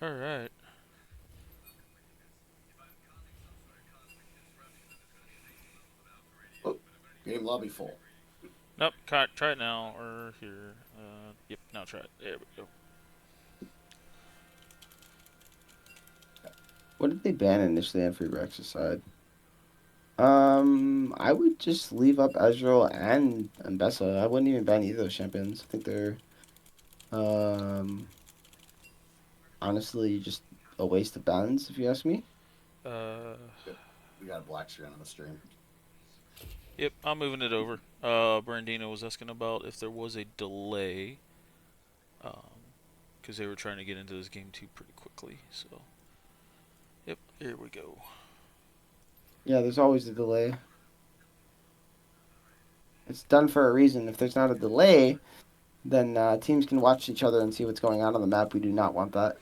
All right. Oh, game lobby full. Nope. Try it now or here. Yep. Now try it. There we go. What did they ban initially on Free Brax's side? I would just leave up Ezreal and Bessa. I wouldn't even ban either of those champions. I think they're, honestly just a waste of bans, if you ask me. We got a black screen on the stream. Yep. I'm moving it over. Brandino was asking about if there was a delay, because they were trying to get into this game too pretty quickly. So, yep. Here we go. Yeah, there's always a delay. It's done for a reason. If there's not a delay, then teams can watch each other and see what's going on the map. We do not want that.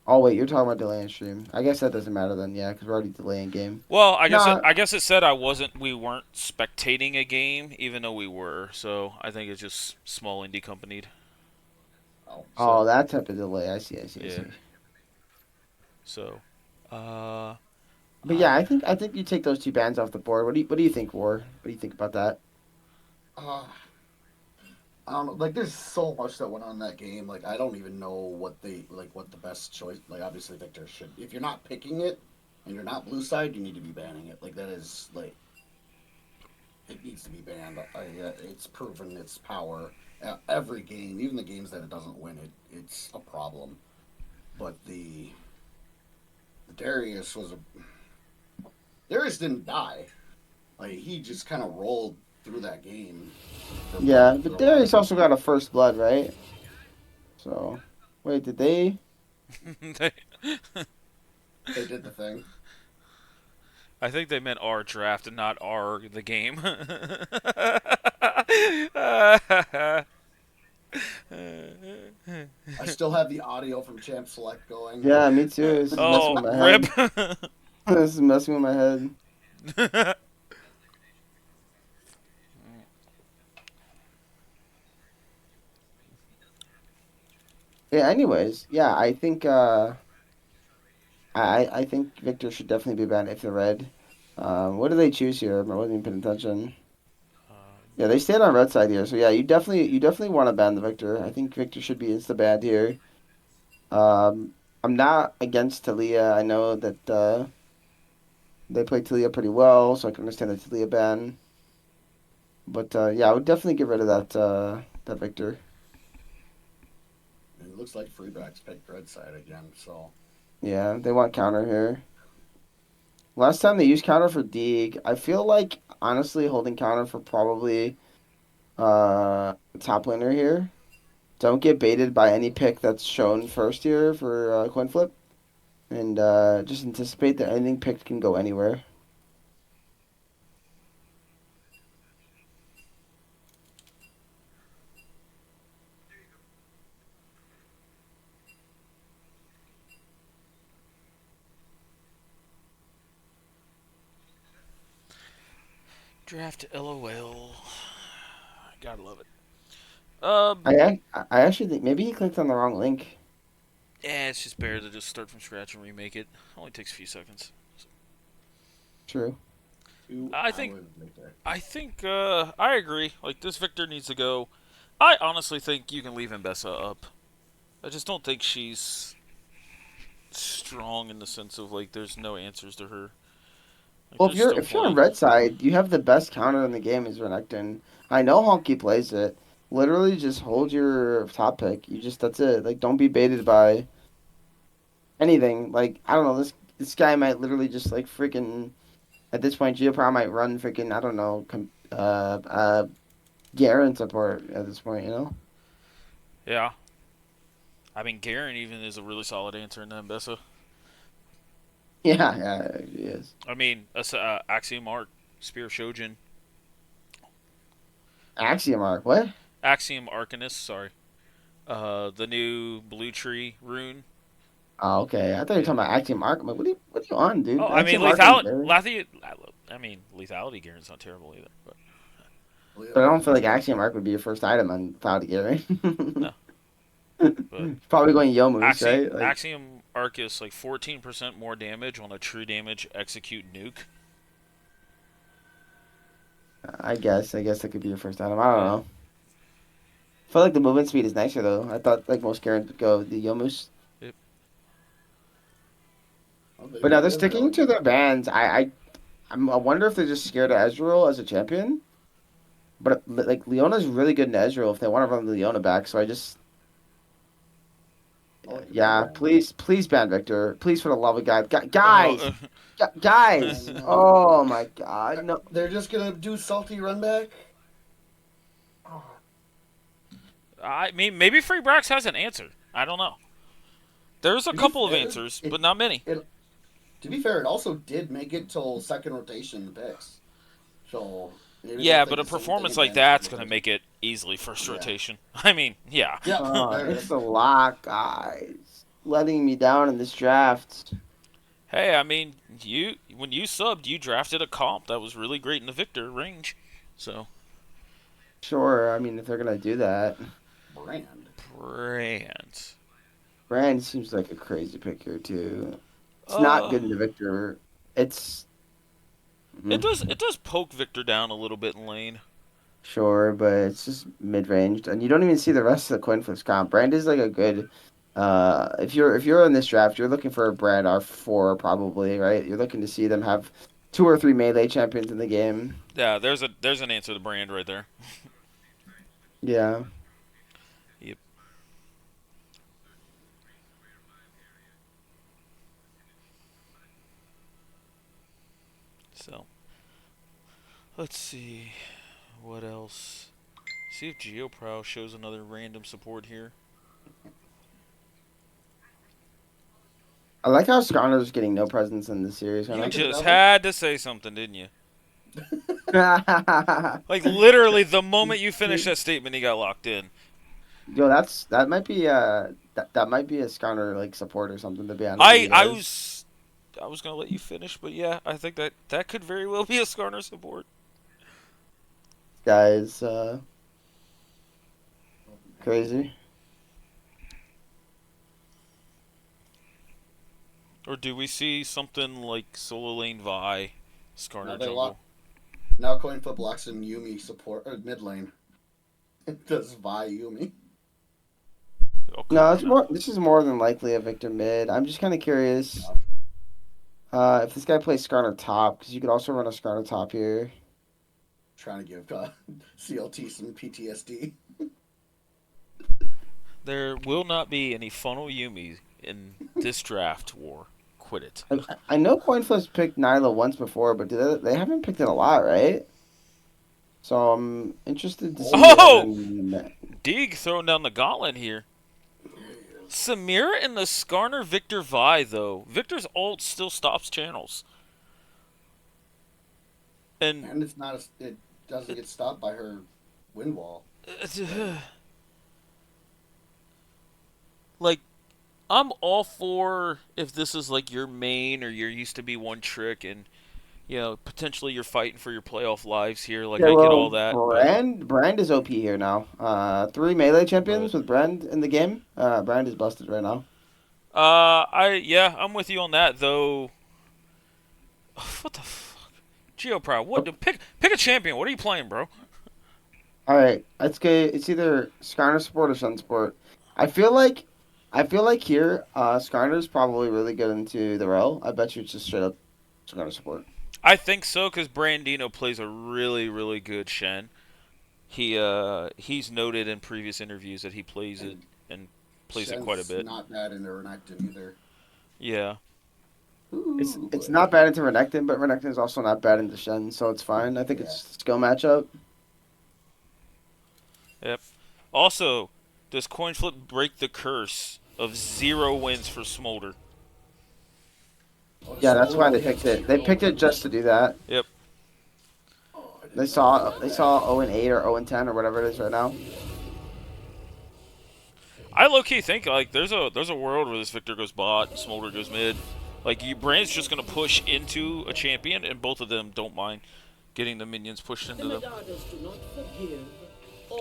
Oh wait, you're talking about delaying stream. I guess that doesn't matter then, yeah, because we're already delaying game. Well, No, I guess it said we weren't spectating a game, even though we were. So I think it's just small indie companied. Oh, oh, so that type of delay. I Yeah. see. So, uh, But I yeah, I think you take those two bands off the board. What do you think, War? What do you think about that? uh, I don't know. Like, there's so much that went on in that game. Like, I don't even know what the best choice. Like, obviously, Victor should. If you're not picking it and you're not blue side, you need to be banning it. Like, that is like it needs to be banned. It's proven its power. Every game, even the games that it doesn't win, it's a problem. But the Darius was a Darius didn't die. Like, he just kind of rolled through that game Yeah, for but a lot of Darius also people. got a first blood, right? So, wait, did they? They did the thing. I think they meant our draft and not our the game. I still have the audio from Champ Select going. Yeah, me too. This is messing Oh, with my rip. head. This is messing with my head. Yeah. Anyways, yeah, I think I think Victor should definitely be banned if they're red. What do they choose here? I wasn't even paying attention. Yeah, they stayed on red side here. So yeah, you definitely want to ban the Victor. I think Victor should be insta banned here. I'm not against Talia. I know that they play Talia pretty well, so I can understand the Talia ban. But yeah, I would definitely get rid of that Victor. And it looks like Freeback's picked red side again. So Yeah, they want counter here. Last time they used counter for Deeg, I feel like honestly holding counter for probably top laner here. Don't get baited by any pick that's shown first here for CoinFlip, and just anticipate that anything picked can go anywhere. Draft LOL. Gotta love it. I actually think maybe he clicked on the wrong link. Yeah, it's just better to just start from scratch and remake it. Only takes a few seconds. True. I think 2 hours later. I agree. Like, this Victor needs to go. I honestly think you can leave Mbessa up. I just don't think she's strong in the sense of, like, there's no answers to her. Like, Well, there's still if you're on plenty. red side, you have the best counter in the game is Renekton. I know Honky plays it. Literally, just hold your top pick. You just that's it. Like, don't be baited by anything. Like, I don't know. This guy might literally just like freaking at this point. Geoprow might run freaking I don't know. Garen support at this point. You know. Yeah. I mean, Garen even is a really solid answer in Mbessa. Yeah, yeah, he is. I mean, Axiom Arc, Spear Shojin, Axiom arc. What? Axiom Arcanist, sorry. The new Blue Tree rune. Oh, okay. I thought you were Yeah. talking about Axiom arc. I'm like, what are you on, Oh, dude? I mean, Axiom arc and Garen. lethality Garen's not terrible either. But But I don't feel like Axiom arc would be your first item on Cloud no, Garen. but Probably going Yomus, right? Like, Axiom Arc is like 14% more damage on a true damage execute nuke. I guess that could be your first item. I don't Yeah. know. I feel like the movement speed is nicer though. I thought like most Karens would go the Yomus. Yep. Oh, But now they're they've sticking really to their bans. I wonder if they're just scared of Ezreal as a champion. But like Leona's really good in Ezreal if they want to run Leona back. So I just oh, look at that yeah, ban. please ban Victor. Please for the love of God, guys, Oh, guys. And Oh my God, no. they're just gonna do salty run back. Oh, I mean, maybe Free Brax has an answer. I don't know. There's a to be couple of fair, answers, it, but not many. it to be fair, it also did make it till second rotation in the picks. So maybe they'll Yeah, think but a the same thing performance like again for that's gonna rotation. make it easily first Yeah. rotation. I mean, yeah. Yep. There it It's is. a lot, guys. letting me down in this draft. Hey, I mean, when you subbed, you drafted a comp that was really great in the Victor range. So, Sure, I mean if they're gonna do that, Brand. Brand. Brand seems like a crazy pick here too. It's not Uh, good in the Victor. It's it does poke Victor down a little bit in lane. sure, but it's just mid ranged, and you don't even see the rest of the coin flips comp. Brand is like a good. If you're in this draft, you're looking for a Brand R4 probably, right? You're looking to see them have two or three melee champions in the game. Yeah, there's an answer to Brand right there. Yeah. Yep. So, let's see what else. See if GeoProw shows another random support here. I like how Skarner's getting no presence in the series right You Think of the just devil. had to say something, didn't you? now. Like literally, the moment you finished that statement, he got locked in. Yo, that might be that might be a Skarner like support or something to be honest with you I guys. was gonna let you finish, but yeah, I think that could very well be a Skarner support. Guys, crazy. Or do we see something like Solo Lane Vi, Now Skarner they lock. jungle? Now CoinFlip locks in Yumi support or mid lane. It does Vi Yumi. Oh come No, on it's now. more. This is more than likely a Victor mid. I'm just kind of curious if this guy plays Skarner top because you could also run a Skarner top here. Trying to give CLT some PTSD. There will not be any funnel Yumi in this draft war. Quit it. I know CoinFlip's picked Nyla once before, but they haven't picked it a lot, right? So I'm interested to see if Oh! and Deeg throwing down the gauntlet here. Samira and the Skarner Victor Vi, though. Victor's ult still stops channels. And, And it's not. It doesn't get stopped by her wind wall. Right. like, I'm all for if this is like your main or your used to be one trick and, you know, potentially you're fighting for your playoff lives here. Like, yeah, I get all well, that, but. Brand is OP here now. Three melee But. champions with Brand in the game. Brand is busted right now. Yeah, I'm with you on that, though. What the fuck? GeoProw, Oh, what? Pick a champion. What are you playing, bro? all right, let's go. It's either Skarner support or Sun support. I feel like, I feel like here, Skarner's probably really good into the rel. I bet you it's just straight up Skarner support. I think so because Brandino plays a really, really good Shen. He's noted in previous interviews that he plays it And and plays it quite a Shen's bit. not bad in the Renekton either. Yeah. Ooh, It's boy. not bad into Renekton, but Renekton is also not bad into Shen, so it's fine. I think Yeah. it's a skill matchup. Yep. Also, does CoinFlip break the curse of 0 wins for Smolder? Oh, Yeah, that's Smolder why they only picked has it. They 2. picked it just to do that. Yep. Oh, I They did not saw know they that. saw 0-8 or 0-10 or whatever it is right now. I low key think like there's a world where this Victor goes bot and Smolder goes mid. Like you Brand's just gonna push into a champion and both of them don't mind getting the minions pushed into them.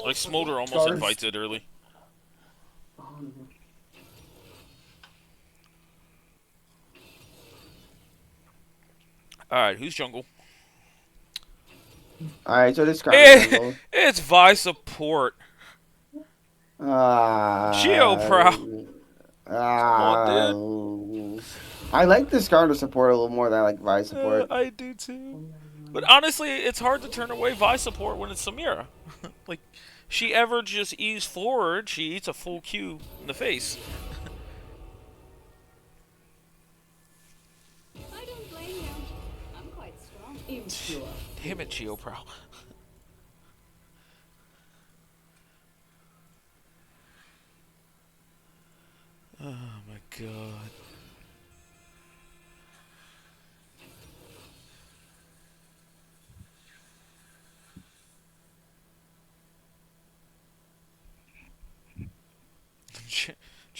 Like Smolder almost Skarner's. invites it early. Alright, who's jungle? All right, so this Skarner jungle. It's Vi support. Uh, GeoPro. Come on, uh, dude. I like the Skarner support a little more than I like Vi support. I do too. But honestly, it's hard to turn away Vi support when it's Samira. Like, she ever just ease forward, she eats a full Q in the face. I don't blame you. I'm quite strong. Impure. Damn it, GeoPro. Oh my god.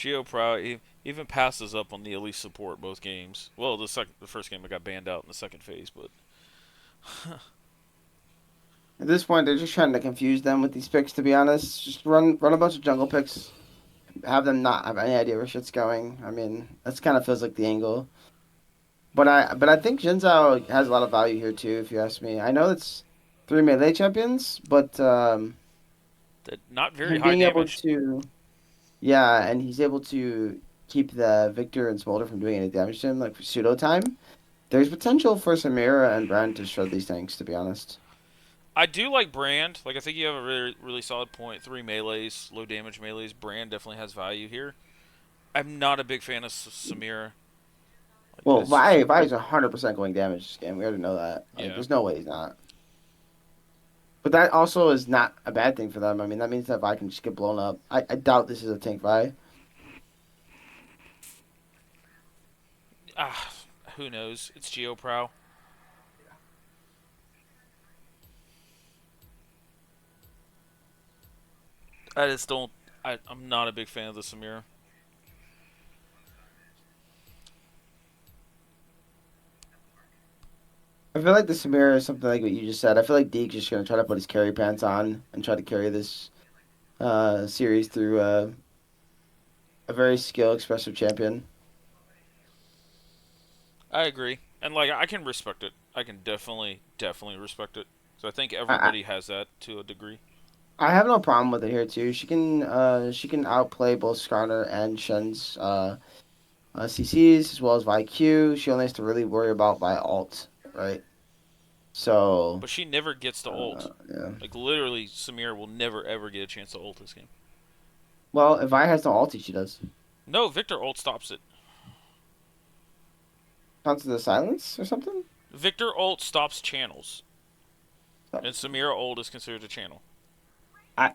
Geo Prow even passes up on the elite support both games. Well, the first game I got banned out in the second phase, but At this point, they're just trying to confuse them with these picks. To be honest, just run a bunch of jungle picks, have them not have any idea where shit's going. I mean, that's kind of feels like the angle. But I think Jin Zhao has a lot of value here too, if you ask me. I know it's three melee champions, but not very him high being able damage. to, yeah, and he's able to keep the Victor and Smolder from doing any damage to him, like for pseudo time. There's potential for Samira and Brand to shred these tanks, to be honest. I do like Brand. Like I think you have a really solid point. 3 melees, low damage melees. Brand definitely has value here. I'm not a big fan of Samira. Like Well, it's just Vi is 100% going damage this game. We already know that. Like, yeah. there's no way he's not. But that also is not a bad thing for them. I mean, that means that Vi can just get blown up. I doubt this is a tank Vi. Ah, who knows? It's Geo Prow. I just don't. I'm not a big fan of the Samira. I feel like the Samira is something like what you just said. I feel like Deke's just gonna try to put his carry pants on and try to carry this series through a very skill expressive champion. I agree, and like I can respect it. I can definitely respect it. So I think I, everybody has that to a degree. I have no problem with it here too. She can outplay both Skarner and Shen's CCs as well as VIQ. She only has to really worry about Vi ult, right? So But she never gets to ult. yeah. Like literally, Samira will never ever get a chance to ult this game. Well, if Vi has no ulti, she does. No, Victor ult stops it. Counts as a silence or something. Victor ult stops channels, So, and Samira ult is considered a channel.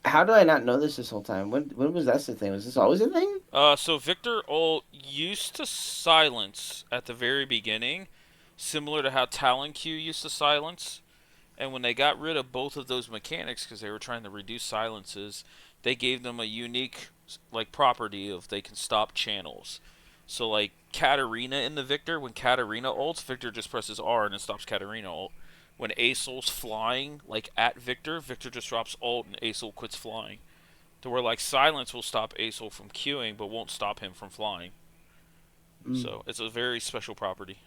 how do I not know this whole time? When was that the thing? Was this always a thing? So Victor ult used to silence at the very beginning, similar to how Talon Q used to silence. And when they got rid of both of those mechanics because they were trying to reduce silences, they gave them a unique like property of they can stop channels. So like Katarina in the Victor, when Katarina ults, Victor just presses R and it stops Katarina ult. When Asol's flying like at Victor, Victor just drops ult and Asol quits flying. To where like silence will stop Asol from queuing but won't stop him from flying. Mm, So it's a very special property.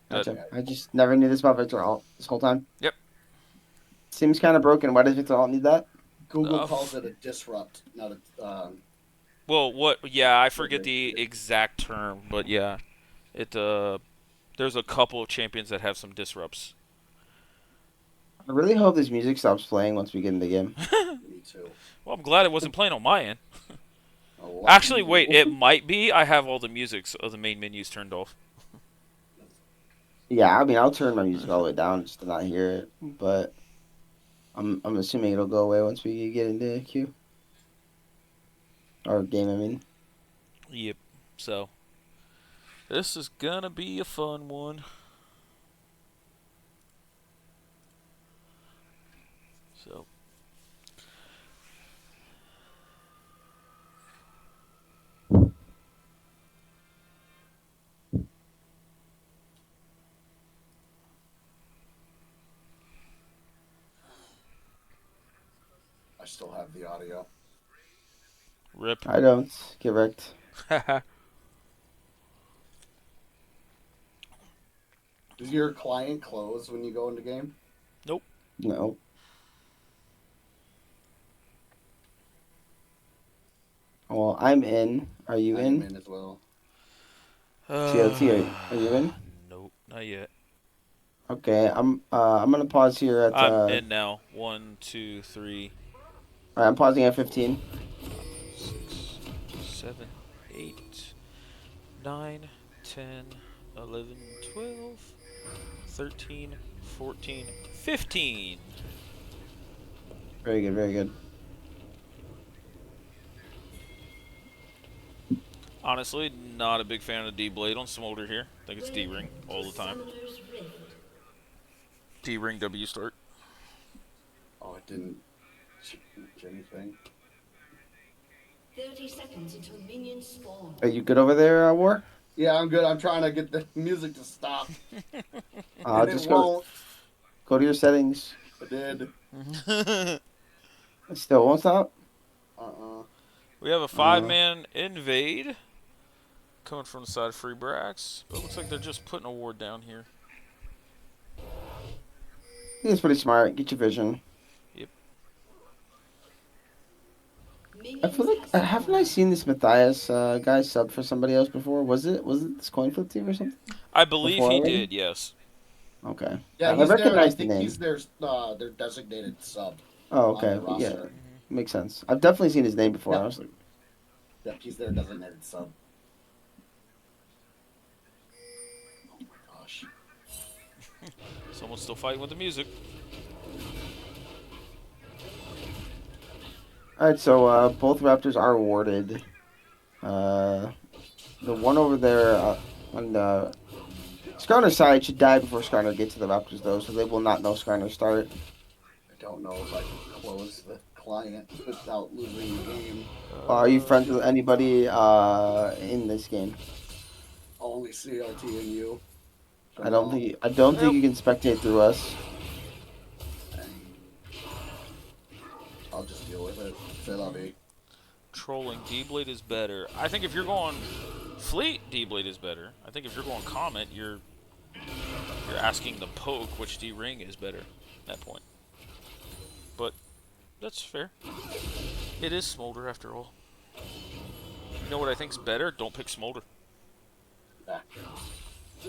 That gotcha. I just never knew this about Victor ult this whole time. yep. Seems kind of broken. Why does Victor ult need that? Google calls it a disrupt, not a. Well, what? Yeah, I forget the It, exact term, but yeah, it. There's a couple of champions that have some disrupts. I really hope this music stops playing once we get in the game. me too. Well, I'm glad it wasn't playing on my end. Oh, lucky Actually, wait, you. it might be. I have all the music of the main menus turned off. Yeah, I mean, I'll turn my music all the way down just to not hear it, but I'm assuming it'll go away once we get into queue or game. I mean, Yep. So this is gonna be a fun one. So I still have the audio. rip. I don't get wrecked. Does your client close when you go into game? Nope. No. Well, I'm in. Are you I am in? in as well. CLT, are you in? Nope, not yet. Okay, I'm gonna pause here at I'm in now. 1, 2, 3, all right, I'm pausing at 4, 15. 6, 7, 8, 9, 10, 11, 12, 13, 14, 15. Very good, very good. Honestly, not a big fan of D-Blade on Smolder here. I think it's D-Ring all the time. D-Ring W start. Oh, it didn't change anything. 30 seconds until minions spawn. Are you good over there, War? Yeah, I'm good. I'm trying to get the music to stop, and it Just won't. go to your settings. It did. It still won't stop. We have a 5-man invade coming from the side of Free Brax. But it looks like they're just putting a ward down here. I think it's pretty smart. Get your vision. Yep. I feel like haven't I seen this Matthias guy sub for somebody else before? Was it this CoinFlip team or something? I believe Before he already? did, yes. Okay. Yeah, I he's there. I recognize the think name. he's their designated sub. Oh, On the okay. Yeah, roster. makes sense. I've definitely seen his name before. Yeah. I was like, Yep, he's their designated sub. Oh my gosh. Someone's still fighting with the music. all right. So both Raptors are awarded. The one over there on the Skarner's side should die before Skarner gets to the Raptors, though, so they will not know Skarner start. I don't know if I can close the client without losing the game. Are you friends with anybody in this game? Only CLT and you. I don't think you can spectate through us. I'll just deal with it. C'est la vie. Trolling D-Blade is better. I think if you're going Fleet, D-Blade is better. I think if you're going Comet, you're asking the Poke which D-Ring is better at that point. But that's fair. It is Smolder after all. You know what I think's better? Don't pick Smolder.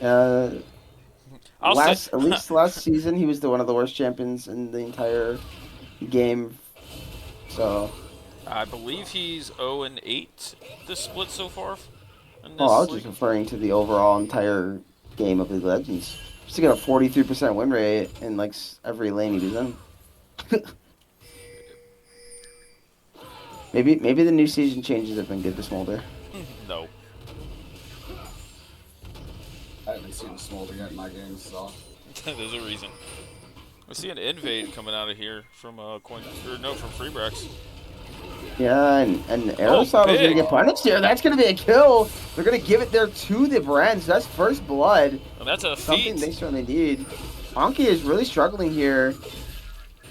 Yeah. At least last season he was one of the worst champions in the entire game. So I believe he's 0-8 this split so far. In this I was league. just referring to the overall entire game of League of Legends. Just got a 43% win rate in like every lane he was in. maybe the new season changes have been good to Smolder. No. I haven't seen a smolder yet in my games, so. There's a reason. We see an invade coming out of here from from Freebrax. Yeah, and Aristotle's gonna get punished here. That's gonna be a kill. They're gonna give it there to the Brand. So that's first blood. And that's a Something feat. they certainly need. Honky is really struggling here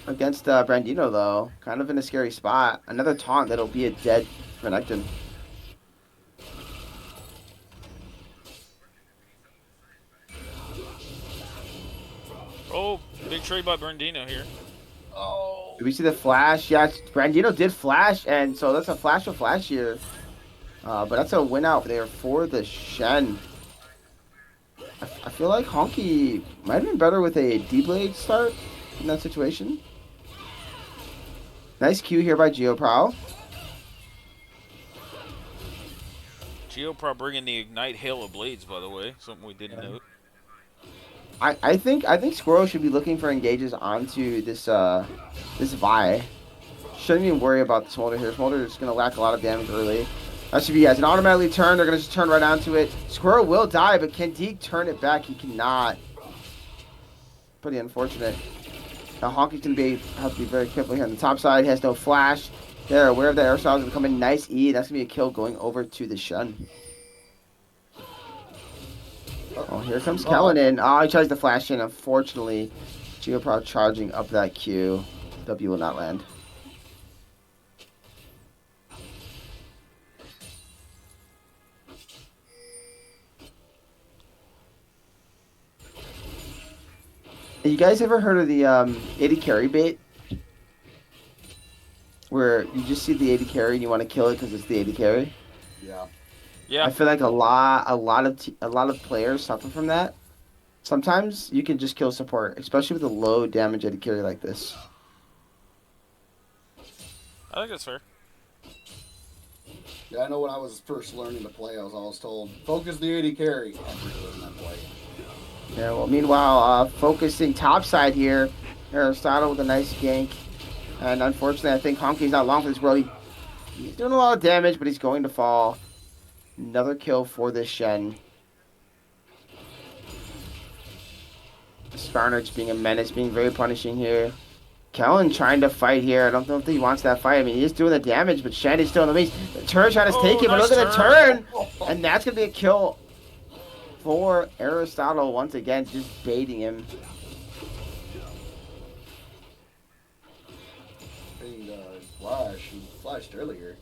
against Brandino, though. Kind of in a scary spot. Another taunt that'll be a dead Renekton. Oh, big trade by Brandino here. Oh. Did we see the flash? Yeah, Brandino did flash, and so that's a flash for flash here. But that's a win out there for the Shen. I feel like Honky might have been better with a D-Blade start in that situation. Nice Q here by GeoProw. GeoPro bringing the Ignite Hail of Blades, by the way. Something we didn't note. I think Squirrel should be looking for engages onto this this Vi. Shouldn't even worry about the Smolder here. Smolder is gonna lack a lot of damage early. SUV has an automatically turn. They're gonna just turn right onto it. Squirrel will die, but can Deke turn it back? He cannot. Pretty unfortunate. Now Honky's gonna have to be very careful here on the top side. He has no flash. They're aware of that Aerostyle's gonna come in. Nice E. That's gonna be a kill going over to the Shun. Oh, here comes Kellen in. Oh, he tries to flash in. Unfortunately, GeoPro charging up that Q. W will not land. Have you guys ever heard of the 80 carry bait? Where you just see the 80 carry and you want to kill it because it's the 80 carry? Yeah. Yeah. I feel like a lot of players suffer from that. Sometimes you can just kill support, especially with a low damage 80 carry like this. I think that's fair. Yeah, I know when I was first learning to play, I was always told, focus the 80 carry every game I play. Yeah, well, meanwhile, focusing top side here, Aristotle with a nice gank. And unfortunately, I think Honky's not long for this world. He's doing a lot of damage, but he's going to fall. Another kill for this Shen. Skarner just being a menace, being very punishing here. Kellen trying to fight here. I don't know if he wants that fight. I mean, he's doing the damage, but Shen is still in the lead. The turn shot is Oh, taken, but nice look at the turn. turn! And that's going to be a kill for Aristotle once again, just baiting him. Being Flash, he flashed earlier.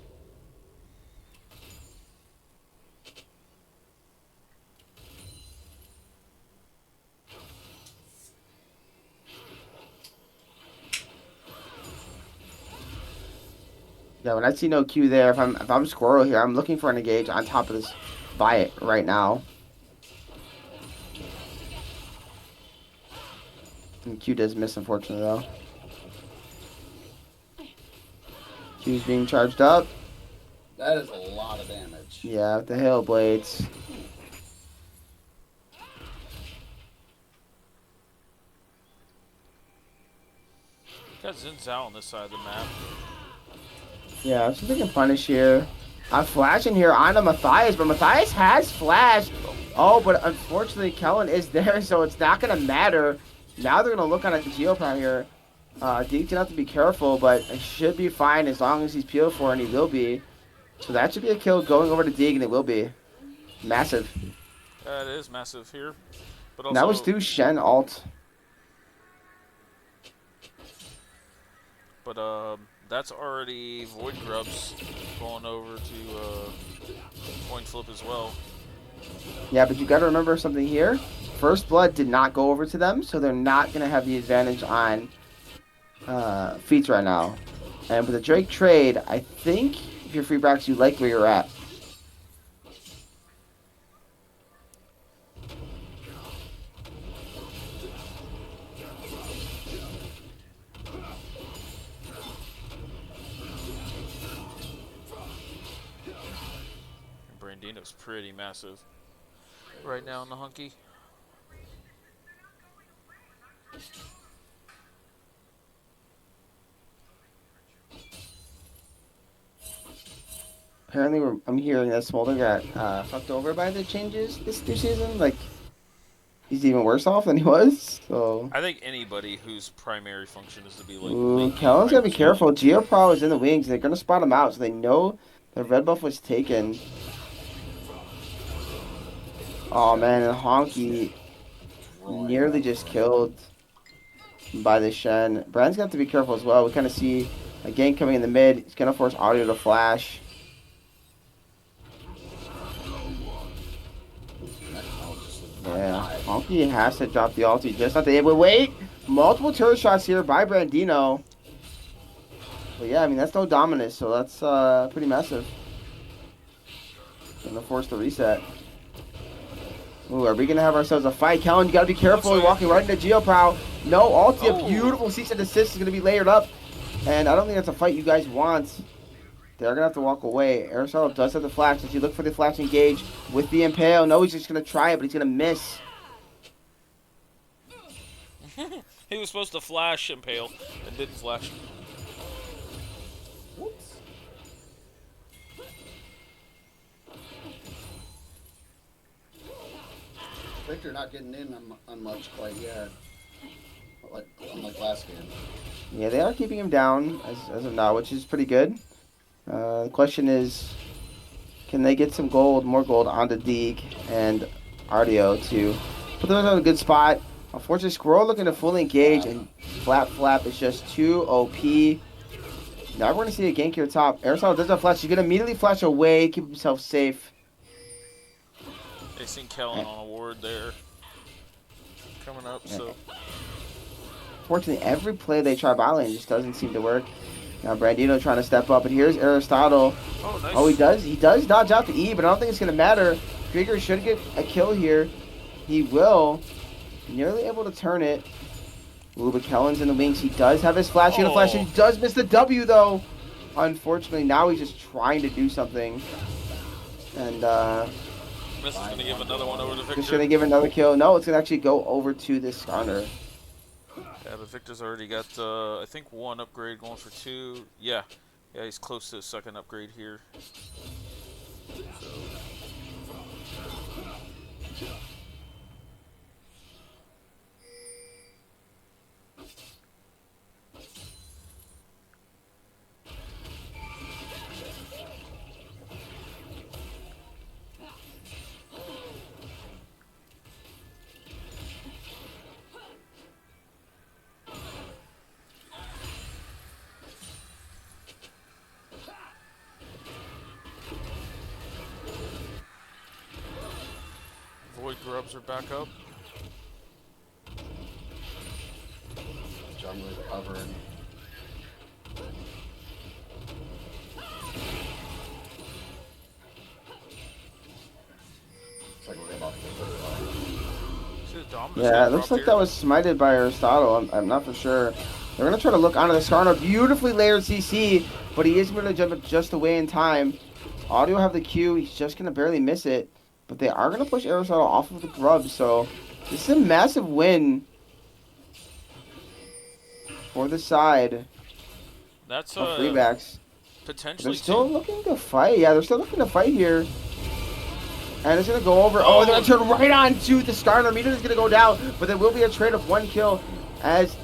Yeah, when I see no Q there, if I'm Squirrel here, I'm looking for an engage on top of this buy right now. And Q does miss, unfortunately, though. Q's being charged up. That is a lot of damage. Yeah, with the Hail Blades. Got Zin's out on this side of the map. Yeah, so they can punish here. I'm flashing here onto Matthias, but Matthias has flash. Oh, but unfortunately, Kellen is there, so it's not going to matter. Now they're going to look on a Geopower here. Deke's going to have to be careful, but it should be fine as long as he's peeled for, and he will be. So that should be a kill going over to Deke, and it will be. Massive. It is massive here. But And that was also, through Shen ult. but that's already Void Grubs going over to CoinFlip as well. Yeah, but you got to remember something here. First Blood did not go over to them, so they're not going to have the advantage on feats right now. And with the Drake trade, I think if you're free Brax, you like where you're at. Brandino's pretty massive right now in the hunky. Apparently, I'm hearing that Smolder got fucked over by the changes this new season. Like, he's even worse off than he was. So, I think anybody whose primary function is to be like ooh, late game Kellen's gotta be hyperspeed. careful. Geopro is in the wings. They're gonna spot him out, so they know the red buff was taken. Oh man, and Honky nearly just killed by the Shen. Brand's gonna have to be careful as well. We kind of see a gank coming in the mid. He's gonna force Audio to flash. Yeah, Honky has to drop the ulti. Just not able. Wait, multiple turret shots here by Brandino. But yeah, I mean that's no Dominus, so that's pretty massive. Gonna force the reset. Ooh, are we gonna have ourselves a fight? Kellen, you gotta be careful. Looks like Walking right into Geoprow. No ulti. Oh. A beautiful cease and desist is gonna be layered up, and I don't think that's a fight you guys want. They're gonna have to walk away. Aristotle does have the flash. As you look for the flash engage with the impale. No, he's just gonna try it, but he's gonna miss. He was supposed to flash Impale and didn't flash. Whoops. Victor not getting in on much quite yet. Unlike last game. Yeah, they are keeping him down as of now, which is pretty good. The question is, can they get some gold, more gold onto Deke and Ardio to put them in a good spot? Unfortunately, Squirrel looking to fully engage, and Flap is just too OP. Now we're going to see a gank here top. Aristotle does not flash. He's going to immediately flash away, keep himself safe. They seen Kellen on a ward there coming up, so Fortunately, every play they try bot lane just doesn't seem to work. Now Brandino trying to step up, and here's Aristotle. oh nice. Oh, he does dodge out the E, but I don't think it's going to matter. Krieger should get a kill here. He will. Nearly able to turn it. Ooh, but Kellen's in the wings. He does have his flash. He flash. He does miss the W, though. Unfortunately, now he's just trying to do something. And, Miss is going to give another one over to Victor. just going to give another kill. No, it's going to actually go over to this Skarner. Yeah, but Victor's already got, I think, one upgrade going for two. Yeah, he's close to his second upgrade here. So. grubs are back up. Jungler covering. Looks like we're about to get See the Dominus Yeah, getting it looks dropped like here? that was smited by Aristotle. I'm not for sure. They're going to try to look onto the Skarner. Beautifully layered CC, but he is going to jump it just away in time. Audio have the Q. He's just going to barely miss it. But they are going to push Aristotle off of the grub. So this is a massive win for the side That's of Freebacks. They're potentially still two. looking to fight. Yeah, they're still looking to fight here. And it's going to go over. Oh, they're going to turn right on to the Skarner. Immediately is going to go down. But there will be a trade of 1 kill as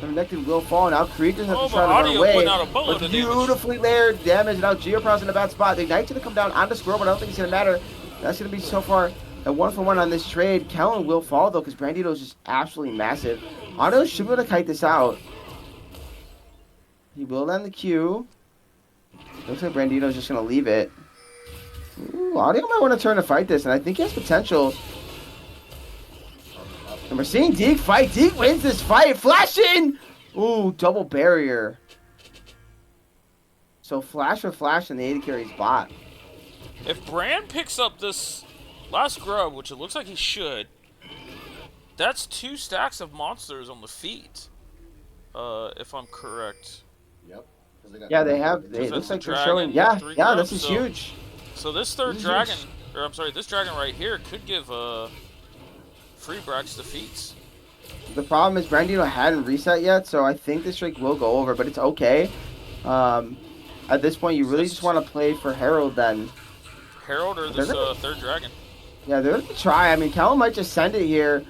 the Connected will fall. Now Krieger's have to try to run Audio away. putting out a boatload But of damage. beautifully layered damage. Now Geoprow's in a bad spot. The Ignite's going to come down on the Squirrel, but I don't think it's going to matter. That's going to be so far a 1-for-1 on this trade. Kellen will fall, though, because Brandito is just absolutely massive. Audio should be able to kite this out. He will land the Q. Looks like Brandito's just going to leave it. Ooh, Audio might want to turn to fight this, and I think he has potential. And we're seeing Deke fight. Deke wins this fight. Flashing! Ooh, double barrier. So flash for flash in the AD carry's bot. If Brand picks up this last grub, which it looks like he should, that's 2 stacks of monsters on the feet. If I'm correct. Yep. 'Cause they got Yeah, three they have. grubs. It that's looks the like they're dragon, showing. Yeah, 3 yeah, grubs, this is so- huge. So this third This is dragon, huge. or I'm sorry, this dragon right here could give free Brax defeats. The problem is Brandito hadn't reset yet, so I think this streak will go over, but it's okay. At this point, you really just want to play for Herald then. Herald or this third dragon. Yeah, they're going to try. I mean, Callum might just send it here.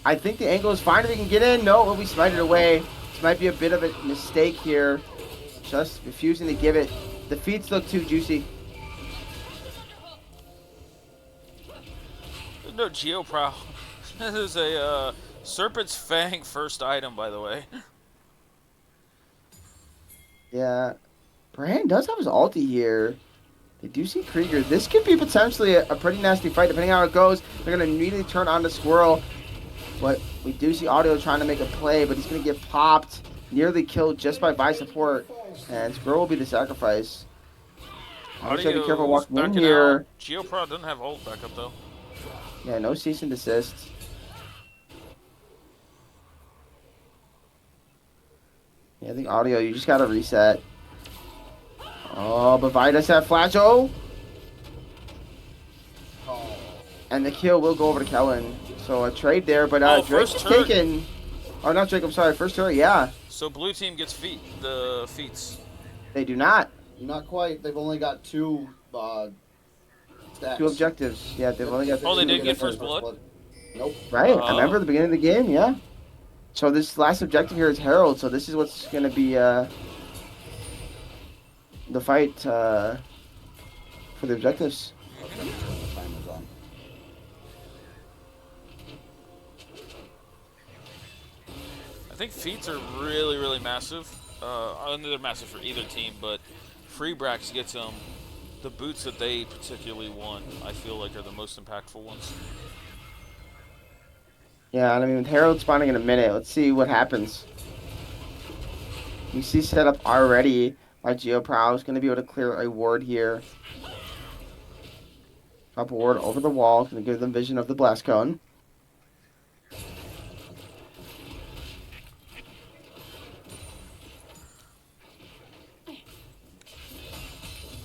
I think the angle is fine if he can get in. No, it will be smited away. This might be a bit of a mistake here. Just refusing to give it. The feats look too juicy. There's no Geoprow. This is a Serpent's Fang first item, by the way. Yeah. Brand does have his ulti here. They do see Krieger. This could be potentially a pretty nasty fight, depending on how it goes. They're going to immediately turn on the Squirrel. But we do see Audio trying to make a play, but he's going to get popped. Nearly killed just by Vi support. And Squirrel will be the sacrifice. I wish I'd be careful walking in here. Geoprow doesn't have ult backup, though. Yeah, no cease and desist. Yeah, the Audio, you just got to reset. Oh, but Vi does have flash. Oh! Oh, And the kill will go over to Kellen. So a trade there, but Drake first is turret. taken. Oh, not Drake, I'm sorry. First turret, yeah. So blue team gets the feats. They do not. not quite. They've only got 2 stacks. 2 objectives. Yeah, they've only got Oh, they two. did get first blood? Nope. Right, I remember the beginning of the game, yeah. So this last objective here is Herald, so this is what's going to be the fight for the objectives. Okay, the timer's on. I think feats are really, really massive. I know they're massive for either team, but free Brax gets them. The boots that they particularly want, I feel like, are the most impactful ones. Yeah, and I mean, with Herald spawning in a minute, let's see what happens. You see set up already by Geoprow. Is going to be able to clear a ward here. Drop a ward over the wall. Going to give them vision of the blast cone.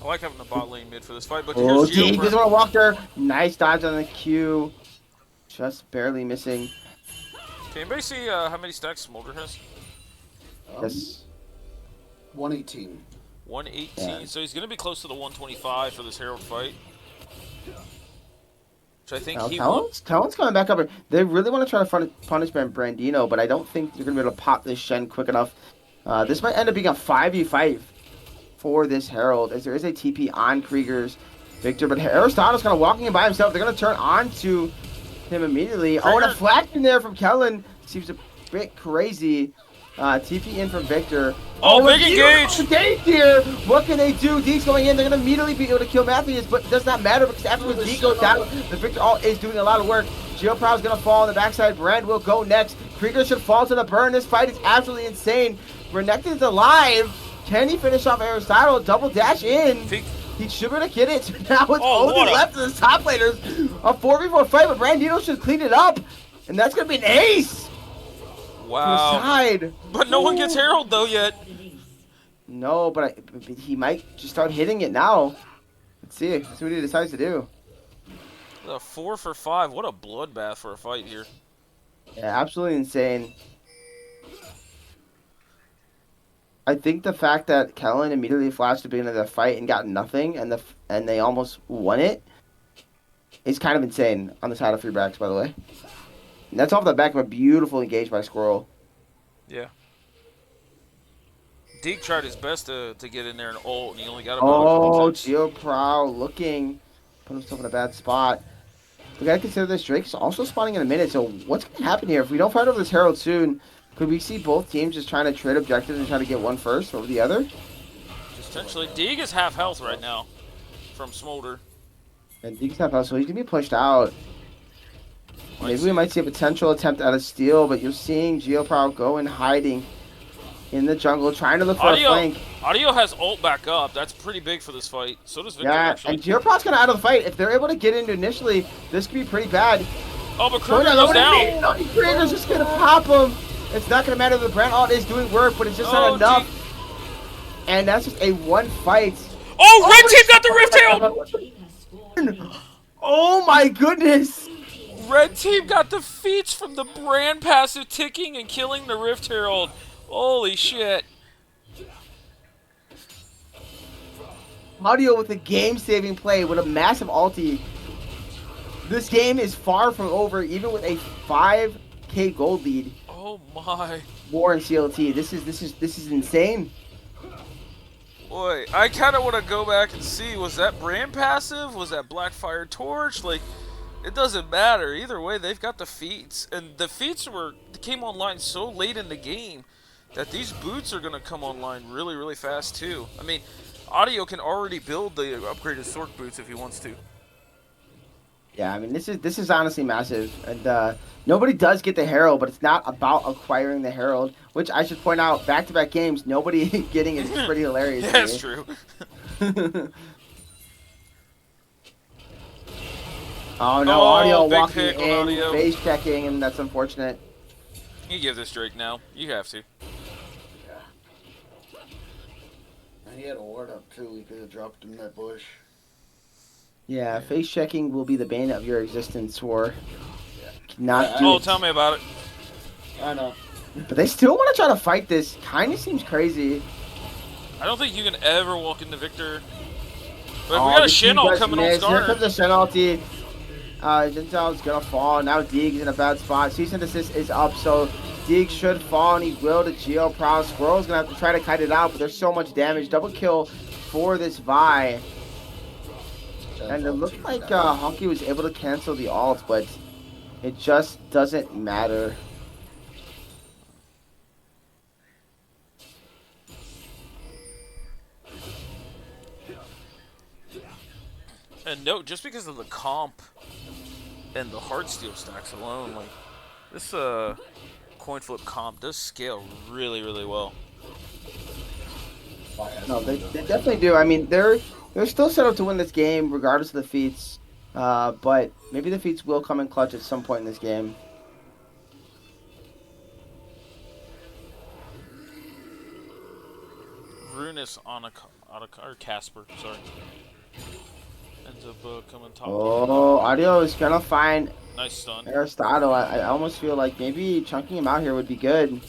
I like having the bot lane mid for this fight, but Oh, here's Deke doesn't Geoprow. want to walk there. Nice dodge on the Q. Just barely missing. Can anybody see how many stacks Smolder has? Yes. 118. 118. Yeah. So he's going to be close to the 125 for this Herald fight. Which I think Now, he Talon's coming back up. They really want to try to punish Brandino, but I don't think they're going to be able to pop this Shen quick enough. This might end up being a 5v5 for this Herald, as there is a TP on Krieger's Victor. But Aristotle's kind of walking in by himself. They're going to turn on to him immediately. Oh, and a flash in there from Kellen. Seems a bit crazy. TP in from Victor. Oh, big it's engage! Deke here. What can they do? Deke's going in. They're going to immediately be able to kill Matthews, but it does not matter because after the Deke goes down, the Victor ult is doing a lot of work. Geoprow's going to fall on the backside. Brand will go next. Krieger should fall to the burn. This fight is absolutely insane. Renekton's alive. Can he finish off Aristotle? Double dash in. He should be able to get it. So now it's only left to the top laners. A 4v4 fight, but Brandino should clean it up. And that's going to be an ace. Wow. Side. But no one gets Herald though yet. No, but he might just start hitting it now. Let's see. Let's see what he decides to do. A 4 for 5. What a bloodbath for a fight here. Yeah, absolutely insane. I think the fact that Kellen immediately flashed to the beginning of the fight and got nothing, and they almost won it, is kind of insane on the side of free Brax, by the way. And that's off the back of a beautiful engage by Squirrel. Yeah. Deke tried his best to get in there and ult, and he only got about Oh, Geoprow looking. Put himself in a bad spot. We gotta consider this. Drake is also spawning in a minute, so what's gonna happen here? If we don't fight over this Herald soon, could we see both teams just trying to trade objectives and try to get one first over the other? Potentially. Deke is half health right now from Smolder. And Deke's half health, so he's gonna be pushed out. Maybe we might see a potential attempt at a steal, but you're seeing Geoprow go in hiding in the jungle, trying to look for a flank. Audio has ult back up. That's pretty big for this fight. So does Victor, yeah, actually. and Geoprow's kind of out of the fight. If they're able to get into initially, this could be pretty bad. Oh, but Krieger goes down. No, Krieger's just going to pop him. It's not going to matter. The Brand ult is doing work, but it's just not enough. And that's just a one fight. Oh, red team got the Rift Herald! Oh my goodness! Red team got the feats from the Brand passive ticking and killing the Rift Herald. Holy shit. Audio with a game-saving play with a massive ulti. This game is far from over, even with a 5k gold lead. Oh my. War in CLT. This is insane. Boy, I kind of want to go back and see, was that Brand passive? Was that Blackfire Torch? Like, it doesn't matter. Either way, they've got the feats. And the feats came online so late in the game that these boots are going to come online really, really fast too. I mean, Audio can already build the upgraded Sork boots if he wants to. Yeah, I mean, this is honestly massive. And nobody does get the Herald, but it's not about acquiring the Herald, which I should point out, back-to-back games, nobody getting it is pretty hilarious. Yeah, that's true. Oh no, Audio walking in, Audio. face checking, and that's unfortunate. You give this Drake now. You have to. And he had a ward up too. He could have dropped him in that bush. Yeah, face checking will be the bane of your existence, War. Tell me about it. I know. But they still want to try to fight this. Kind of seems crazy. I don't think you can ever walk into Victor. But we got a Shin ult coming on Here starter. comes a Shin ulti. Zintal's gonna fall. Now Deeg is in a bad spot. Cease and desist is up, so Deeg should fall, and he will to Geoprow. Squirrel's gonna have to try to kite it out, but there's so much damage. Double kill for this Vi. And it looked like Honky was able to cancel the ult, but it just doesn't matter. And no, just because of the comp and the Heartsteel stacks alone, like this CoinFlip comp does scale really, really well. No, they definitely do. I mean, they're still set up to win this game regardless of the feats, but maybe the feats will come in clutch at some point in this game. Runis or Casper, sorry. Ends up coming top. Oh, Audio is gonna find Nice stun. Aristotle. I almost feel like maybe chunking him out here would be good.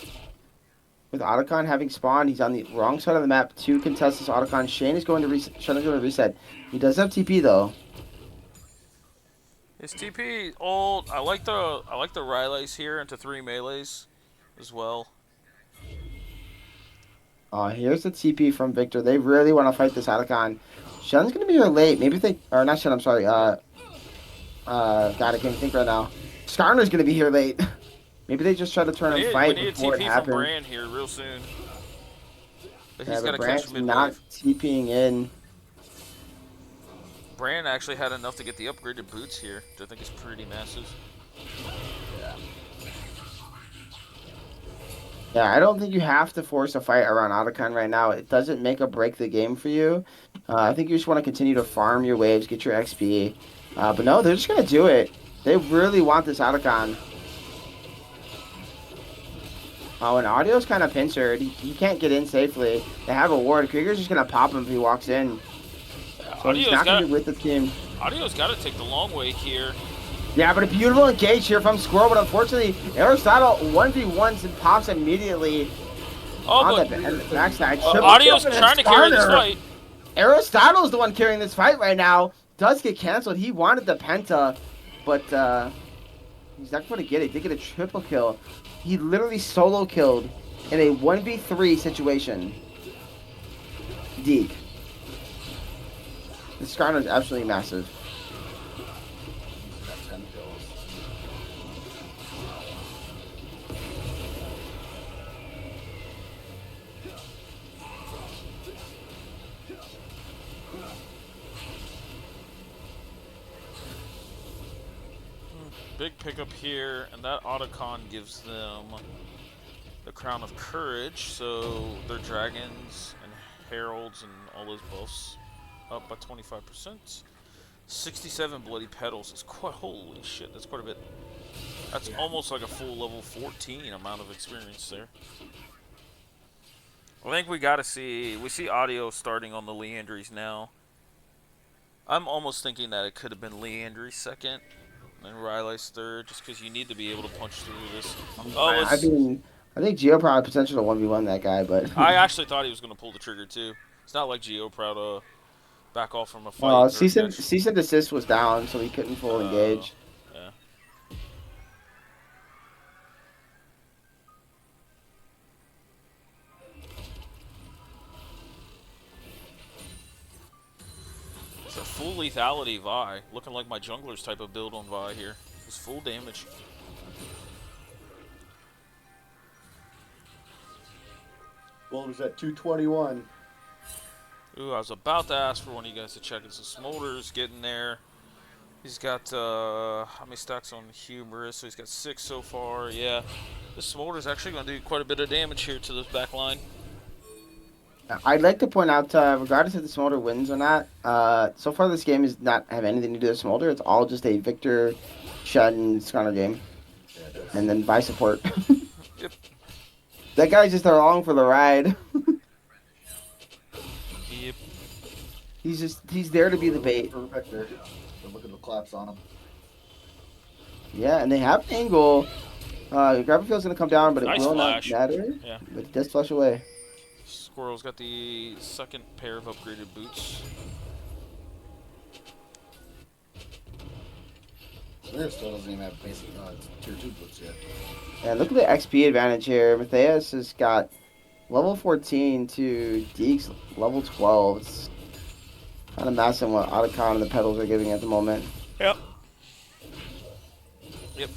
With Otacon having spawned, he's on the wrong side of the map to contest this Otacon. Shane is going to reset. Shane is going to reset. He does have TP though. His TP ult. I like the Rylays here into 3 melees as well. Here's the TP from Victor. They really want to fight this Otacon. Shen's going to be here late. Maybe if they, or not Shen, I'm sorry. God, I can't think right now. Skarner's going to be here late. Maybe they just try to turn We and need, we fight need a before it TP from happens. Bran here real soon. But Yeah, he's got but to catch Brax mid not wave. TPing in. Bran actually had enough to get the upgraded boots here, which I think is pretty massive. Yeah. Yeah, I don't think you have to force a fight around Otacon right now. It doesn't make or break the game for you. I think you just want to continue to farm your waves, get your XP. But no, they're just going to do it. They really want this Otacon. Oh, and Audio's kind of pincered. He can't get in safely. They have a ward. Krieger's just going to pop him if he walks in. So he's not going to be with the team. Audio's got to take the long way here. Yeah, but a beautiful engage here from Squirrel, but unfortunately, Aristotle 1v1s and pops immediately on the backside. Audio's trying to carry this fight. Aristotle's the one carrying this fight right now. Does get canceled. He wanted the penta, but he's not going to get it. Did get a triple kill. He literally solo killed in a 1v3 situation. Deke. This Skarner is absolutely massive. Got 10 kills. Big pickup here, and that Otacon gives them the Crown of Courage, so their dragons and heralds and all those buffs up by 25%. 67 bloody petals is quite, holy shit, that's quite a bit. That's almost like a full level 14 amount of experience there. I think we see Audio starting on the Leandries now. I'm almost thinking that it could have been Leandry's second and Riley's third, just because you need to be able to punch through this. I think Geo probably potential to 1v1 that guy, but I actually thought he was going to pull the trigger too. It's not like Geo proud to back off from a fight. Cease and desist was down, so he couldn't full engage. Yeah. It's a full lethality Vi, looking like my jungler's type of build on Vi here. It's full damage. Well, it was at 221. Ooh, I was about to ask for one of you guys to check it. So Smolder's getting there. He's got, how many stacks on Humorous? So he's got 6 so far. Yeah, this Smolder's actually going to do quite a bit of damage here to this back line. I'd like to point out, regardless if the Smolder wins or not, so far this game does not have anything to do with Smolder. It's all just a Victor, Shed, and Skarner game. Yeah, and then by support. Yep. That guy's just along for the ride. Yep. He's there to be the bait. For Victor. Look at the claps on him. Yeah, and they have an angle. Gravityfield's gonna come down, but it Nice will flash. not matter. Yeah. But it does flush away. Squirrel's got the second pair of upgraded boots. There still doesn't even have basic tier 2 boots yet. And look at the XP advantage here. Matthias has got level 14 to Deke's level 12. It's kind of massive what Otacon and the pedals are giving at the moment. Yep. Yep.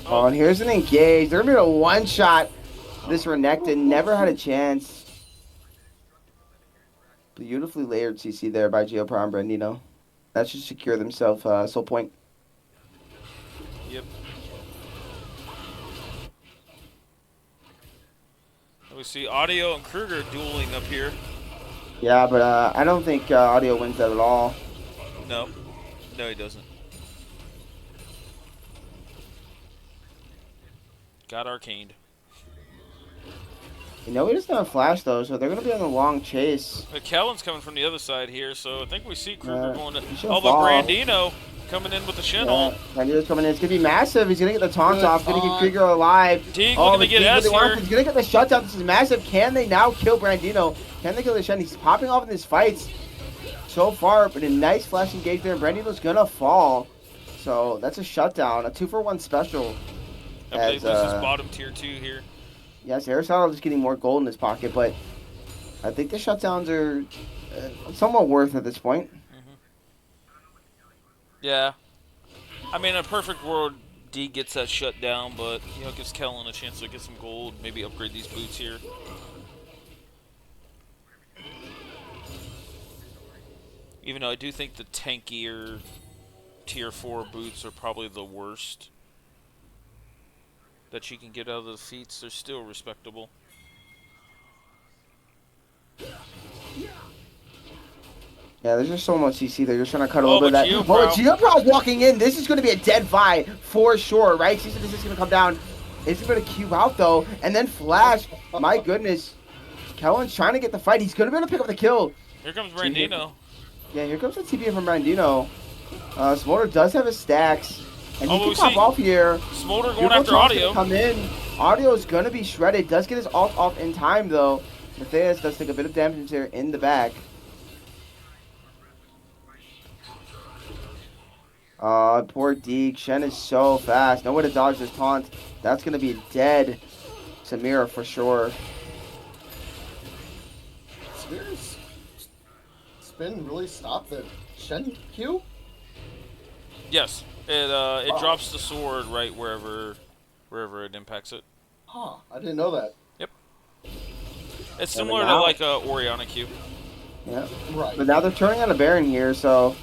Oh, and here's an engage. They're going to be a one-shot. This Renekton never had a chance. Beautifully layered CC there by Geopro and Brandino. That should secure themselves soul point. Yep. We see Audio and Kruger dueling up here. Yeah, but I don't think Audio wins that at all. No. No, he doesn't. Got arcaned. You know, he doesn't have flash, though, so they're going to be on a long chase. But Kellen's coming from the other side here, so I think we see Kruger going to... he should Oh, but fall. Brandino coming in with the shin ult. Brandino's coming in. It's going to be massive. He's going to get the taunts Good off. Going to get taunt. Krieger alive. Deke Oh, looking to but get Deke S really wants here. it. He's going to get the shutdown. This is massive. Can they now kill Brandino? Can they kill the Shen? He's popping off in his fights so far, but a nice flash engage there. Brandino's going to fall. So that's a shutdown. A 2-for-1 special. I believe this is bottom tier 2 here. Yes, Aristotle is getting more gold in his pocket, but I think the shutdowns are somewhat worth at this point. Yeah. I mean, in a perfect world, D gets that shut down, but gives Kellen a chance to get some gold, maybe upgrade these boots here. Even though I do think the tankier tier 4 boots are probably the worst that you can get out of the feats, they're still respectable. Yeah, there's just so much CC. They're just trying to cut a Oh, little bit but of that. Oh, but Geoprow. Geoprow's walking in. This is going to be a dead Vi for sure, right? Season is just going to come down. It's going to cube out, though. And then Flash. My goodness. Kellen's trying to get the fight. He's going to be able to pick up the kill. Here comes TP. Brandino. Yeah, here comes the TP from Brandino. Smolder does have his stacks. And he Oh, but can we pop see off here. Smolder going Google after Talk's gonna Audio. come in. Audio is going to be shredded. Does get his ult off in time, though. Matthias does take a bit of damage here in the back. Poor Deke. Shen is so fast. No way to dodge this taunt. That's going to be dead Samira for sure. Spears spin really stopped the Shen Q? Yes, it Wow. drops the sword right wherever it impacts it. Huh, I didn't know that. Yep. It's Yeah, similar to now- like a Oriana Q. Yeah. Right. But now they're turning on a Baron here, so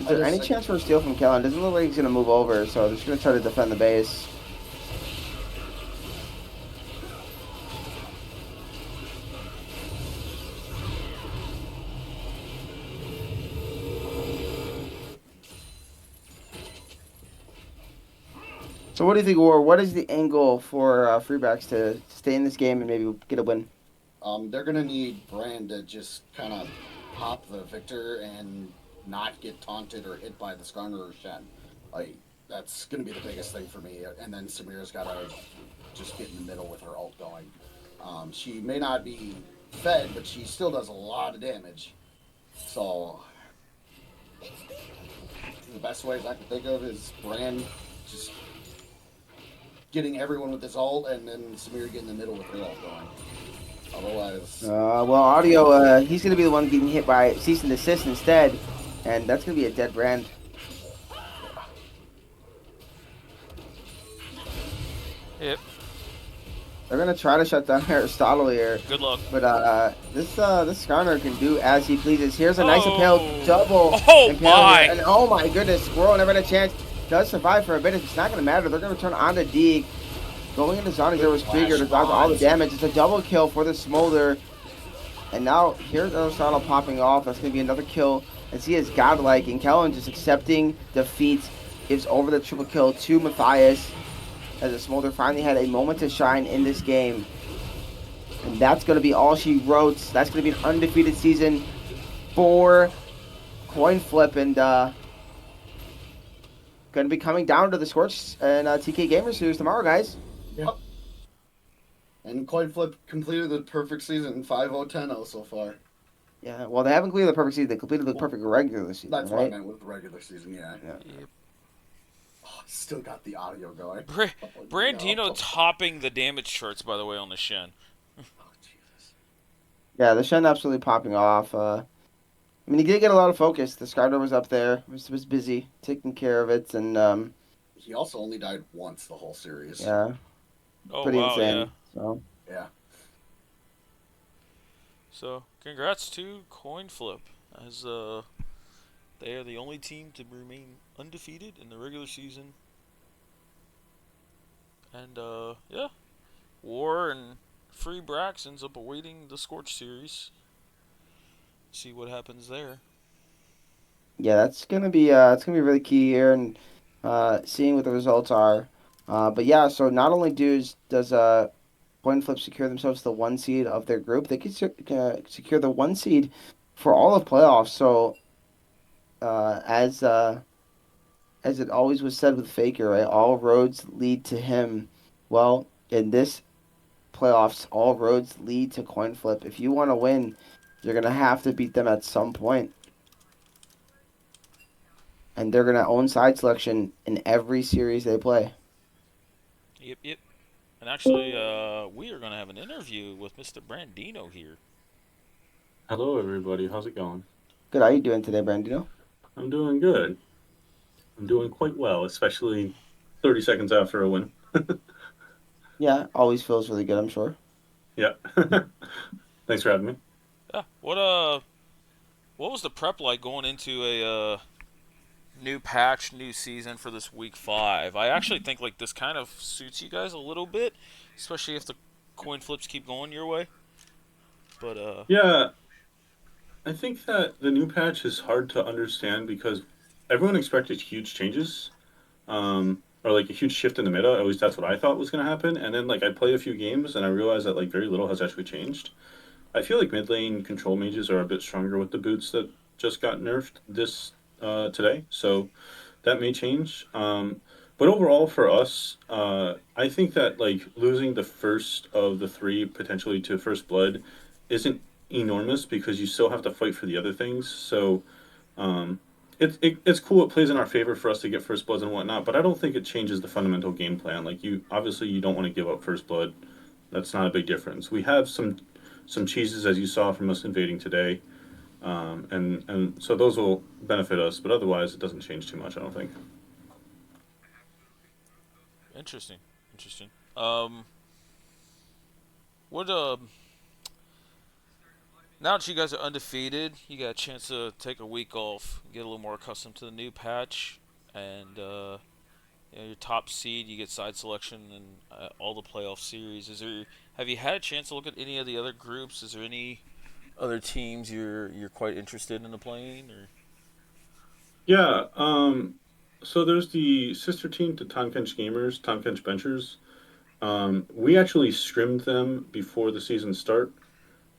is there any Like- chance for a steal from Kellen? Doesn't look like he's going to move over, so they're just going to try to defend the base. So what do you think, War? What is the angle for Freebacks to stay in this game and maybe get a win? They're gonna need Brand to just kind of pop the Victor and not get taunted or hit by the Skarner or Shen. Like that's gonna be the biggest thing for me. And then Samira's gotta just get in the middle with her ult going. She may not be fed, but she still does a lot of damage. So the best ways I can think of is Brand just getting everyone with his ult, and then Samira getting in the middle with her ult going. Otherwise, Well, Audio, he's going to be the one getting hit by cease and desist instead, and that's going to be a dead Brand. Yep. They're going to try to shut down Aristotle here. Good luck. But this Skarner can do as he pleases. Here's a nice Oh. impale double. Oh, impale my. here. And oh my goodness, Squirrel never had a chance. Does survive for a bit. It's not going to matter. They're going to turn on the Deke. Going into Sonic, there was Trigger to dodge all the damage. It's a double kill for the Smolder. And now here's Aristotle popping off. That's going to be another kill as he is godlike. And Kellen just accepting defeat. Gives over the triple kill to Matthias. As the Smolder finally had a moment to shine in this game. And that's going to be all she wrote. That's going to be an undefeated season for CoinFlip. And going to be coming down to the Scorch and TK Gamer Series tomorrow, guys. yep. And CoinFlip completed the perfect season, 5-0-10-0 so far. Yeah, well, they haven't completed the perfect season. They completed the perfect regular season, That's what I right? meant with the regular season, yeah. Yep. Oh, still got the audio going. Brandino topping the damage charts, by the way, on the Shen. Oh, Jesus. Yeah, the Shen absolutely popping off. I mean, he did get a lot of focus. The Skarner was up there, was busy taking care of it, and He also only died once the whole series. yeah, Oh, pretty wow, insane. yeah. So Yeah. So, congrats to CoinFlip, as they are the only team to remain undefeated in the regular season. And, yeah. War and Free Brax ends up awaiting the Scorch series. See what happens there. yeah, that's gonna be really key here, and seeing what the results are. But yeah, so not only does CoinFlip secure themselves the 1 seed of their group, they could secure the 1 seed for all of playoffs. So as it always was said with Faker, right? All roads lead to him. Well, in this playoffs, all roads lead to CoinFlip. If you want to win, you're gonna have to beat them at some point. And they're gonna own side selection in every series they play. Yep. And actually, we are going to have an interview with Mr. Brandino here. Hello, everybody. How's it going? Good. How you doing today, Brandino? I'm doing good. I'm doing quite well, especially 30 seconds after a win. Yeah, always feels really good, I'm sure. Yeah. Thanks for having me. Yeah. What was the prep like going into a new patch, new season for this week 5? I actually think like this kind of suits you guys a little bit, especially if the coin flips keep going your way. But Yeah, I think that the new patch is hard to understand because everyone expected huge changes, or like a huge shift in the meta. At least that's what I thought was going to happen. And then like I play a few games and I realized that like very little has actually changed. I feel like mid lane control mages are a bit stronger with the boots that just got nerfed this today, so that may change. But overall, for us, I think that like losing the first of the three potentially to first blood isn't enormous because you still have to fight for the other things. So um, it's cool. It plays in our favor for us to get first bloods and whatnot. But I don't think it changes the fundamental game plan. Like you, obviously, you don't want to give up first blood. That's not a big difference. We have some cheeses as you saw from us invading today, and so those will benefit us. But otherwise, it doesn't change too much. I don't think. interesting, interesting. What Now that you guys are undefeated, you got a chance to take a week off, get a little more accustomed to the new patch, and your top seed, you get side selection and all the playoff series. Have you had a chance to look at any of the other groups? Is there any other teams you're quite interested in playing? Or Yeah. So there's the sister team to Tonkench Gamers, Tonkench Benchers. We actually scrimmed them before the season start.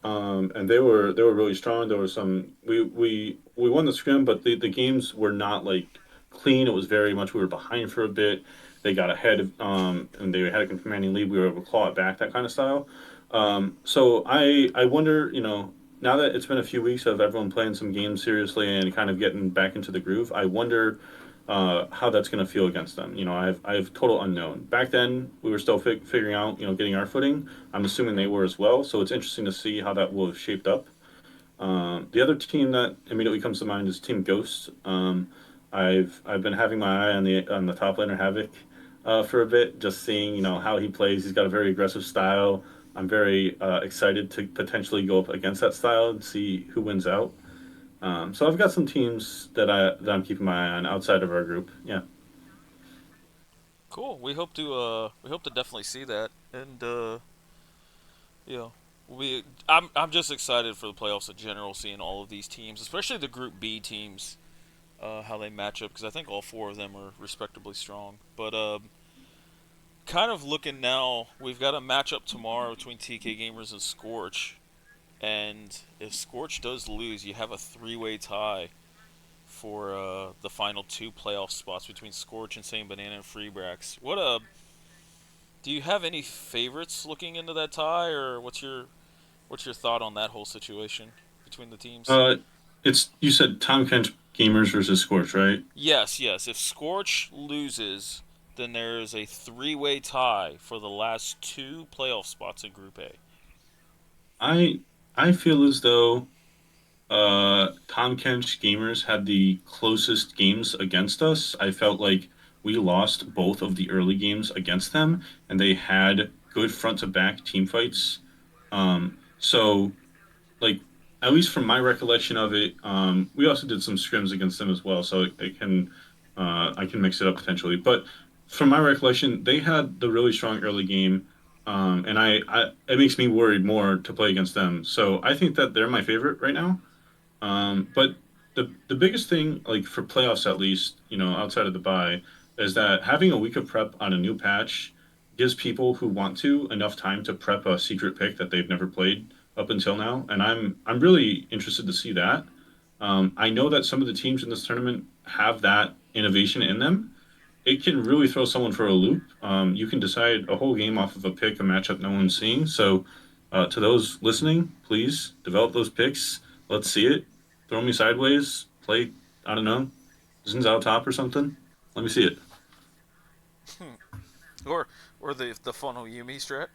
And they were really strong. There was some we won the scrim, but the games were not like clean. It was very much we were behind for a bit. They got ahead, and they had a commanding lead. We were able to claw it back, that kind of style. So I wonder, now that it's been a few weeks of everyone playing some games seriously and kind of getting back into the groove, I wonder how that's going to feel against them. I have total unknown. Back then, we were still figuring out, getting our footing. I'm assuming they were as well. So it's interesting to see how that will have shaped up. The other team that immediately comes to mind is Team Ghost. I've been having my eye on the top laner Havoc for a bit, just seeing how he plays. He's got a very aggressive style. I'm very excited to potentially go up against that style and see who wins out. So I've got some teams that I'm keeping my eye on outside of our group. Yeah. cool. We hope to definitely see that. And yeah, I'm just excited for the playoffs in general, seeing all of these teams, especially the Group B teams, how they match up because I think all four of them are respectably strong. But kind of looking now, we've got a matchup tomorrow between TK Gamers and Scorch, and if Scorch does lose, you have a three-way tie for the final two playoff spots between Scorch and Saint Banana and Free Brax. Do you have any favorites looking into that tie, or what's your thought on that whole situation between the teams? Uh, it's you said Tom Kent Gamers versus Scorch, right? Yes, yes. If Scorch loses, then there is a three-way tie for the last two playoff spots in Group A. I I feel as though Tom Kench Gamers had the closest games against us. I felt like we lost both of the early games against them, and they had good front to back team fights. So like at least from my recollection of it, we also did some scrims against them as well, so I can mix it up potentially. But from my recollection, they had the really strong early game, and I it makes me worried more to play against them. So I think that they're my favorite right now. But the biggest thing, like for playoffs at least, outside of the bye, is that having a week of prep on a new patch gives people who want to enough time to prep a secret pick that they've never played up until now, and I'm really interested to see that. I know that some of the teams in this tournament have that innovation in them. It can really throw someone for a loop. You can decide a whole game off of a pick, a matchup no one's seeing. So, to those listening, please develop those picks. Let's see it. Throw me sideways. Play, I don't know, Zins out top or something. Let me see it. Or the funnel Yumi strat.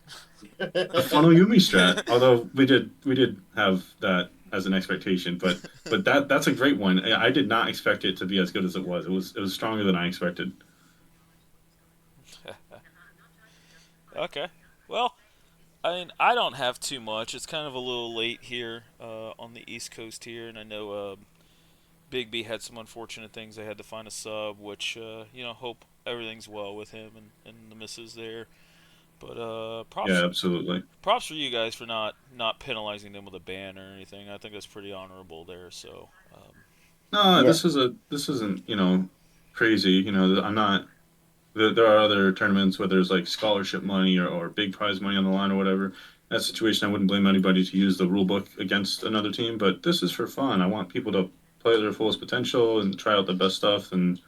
A funnel Yumi strat. Although we did have that as an expectation, but that's a great one. I did not expect it to be as good as it was. It was stronger than I expected. Okay. Well, I mean, I don't have too much. It's kind of a little late here on the East Coast here, and I know Big B had some unfortunate things. They had to find a sub, which hope everything's well with him and the missus there. But Yeah, absolutely. props for you guys for not penalizing them with a ban or anything. I think that's pretty honorable there. So No, Yeah, this isn't, crazy. I'm not. There are other tournaments where there's like scholarship money or big prize money on the line or whatever. That situation, I wouldn't blame anybody to use the rule book against another team, but this is for fun. I want people to play their fullest potential and try out the best stuff, and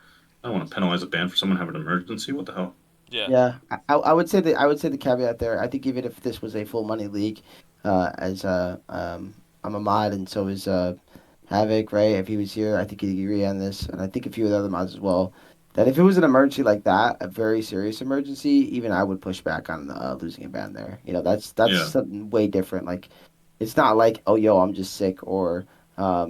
I don't want to penalize a band for someone having an emergency. What the hell? yeah, yeah. I would say I would say the caveat there. I think even if this was a full money league, as I'm a mod and so is Havoc, right? If he was here, I think he'd agree on this, and I think a few of the other mods as well. That if it was an emergency like that, a very serious emergency, even I would push back on losing a band there. That's Yeah, something way different. Like, it's not like, oh, yo, I'm just sick, or I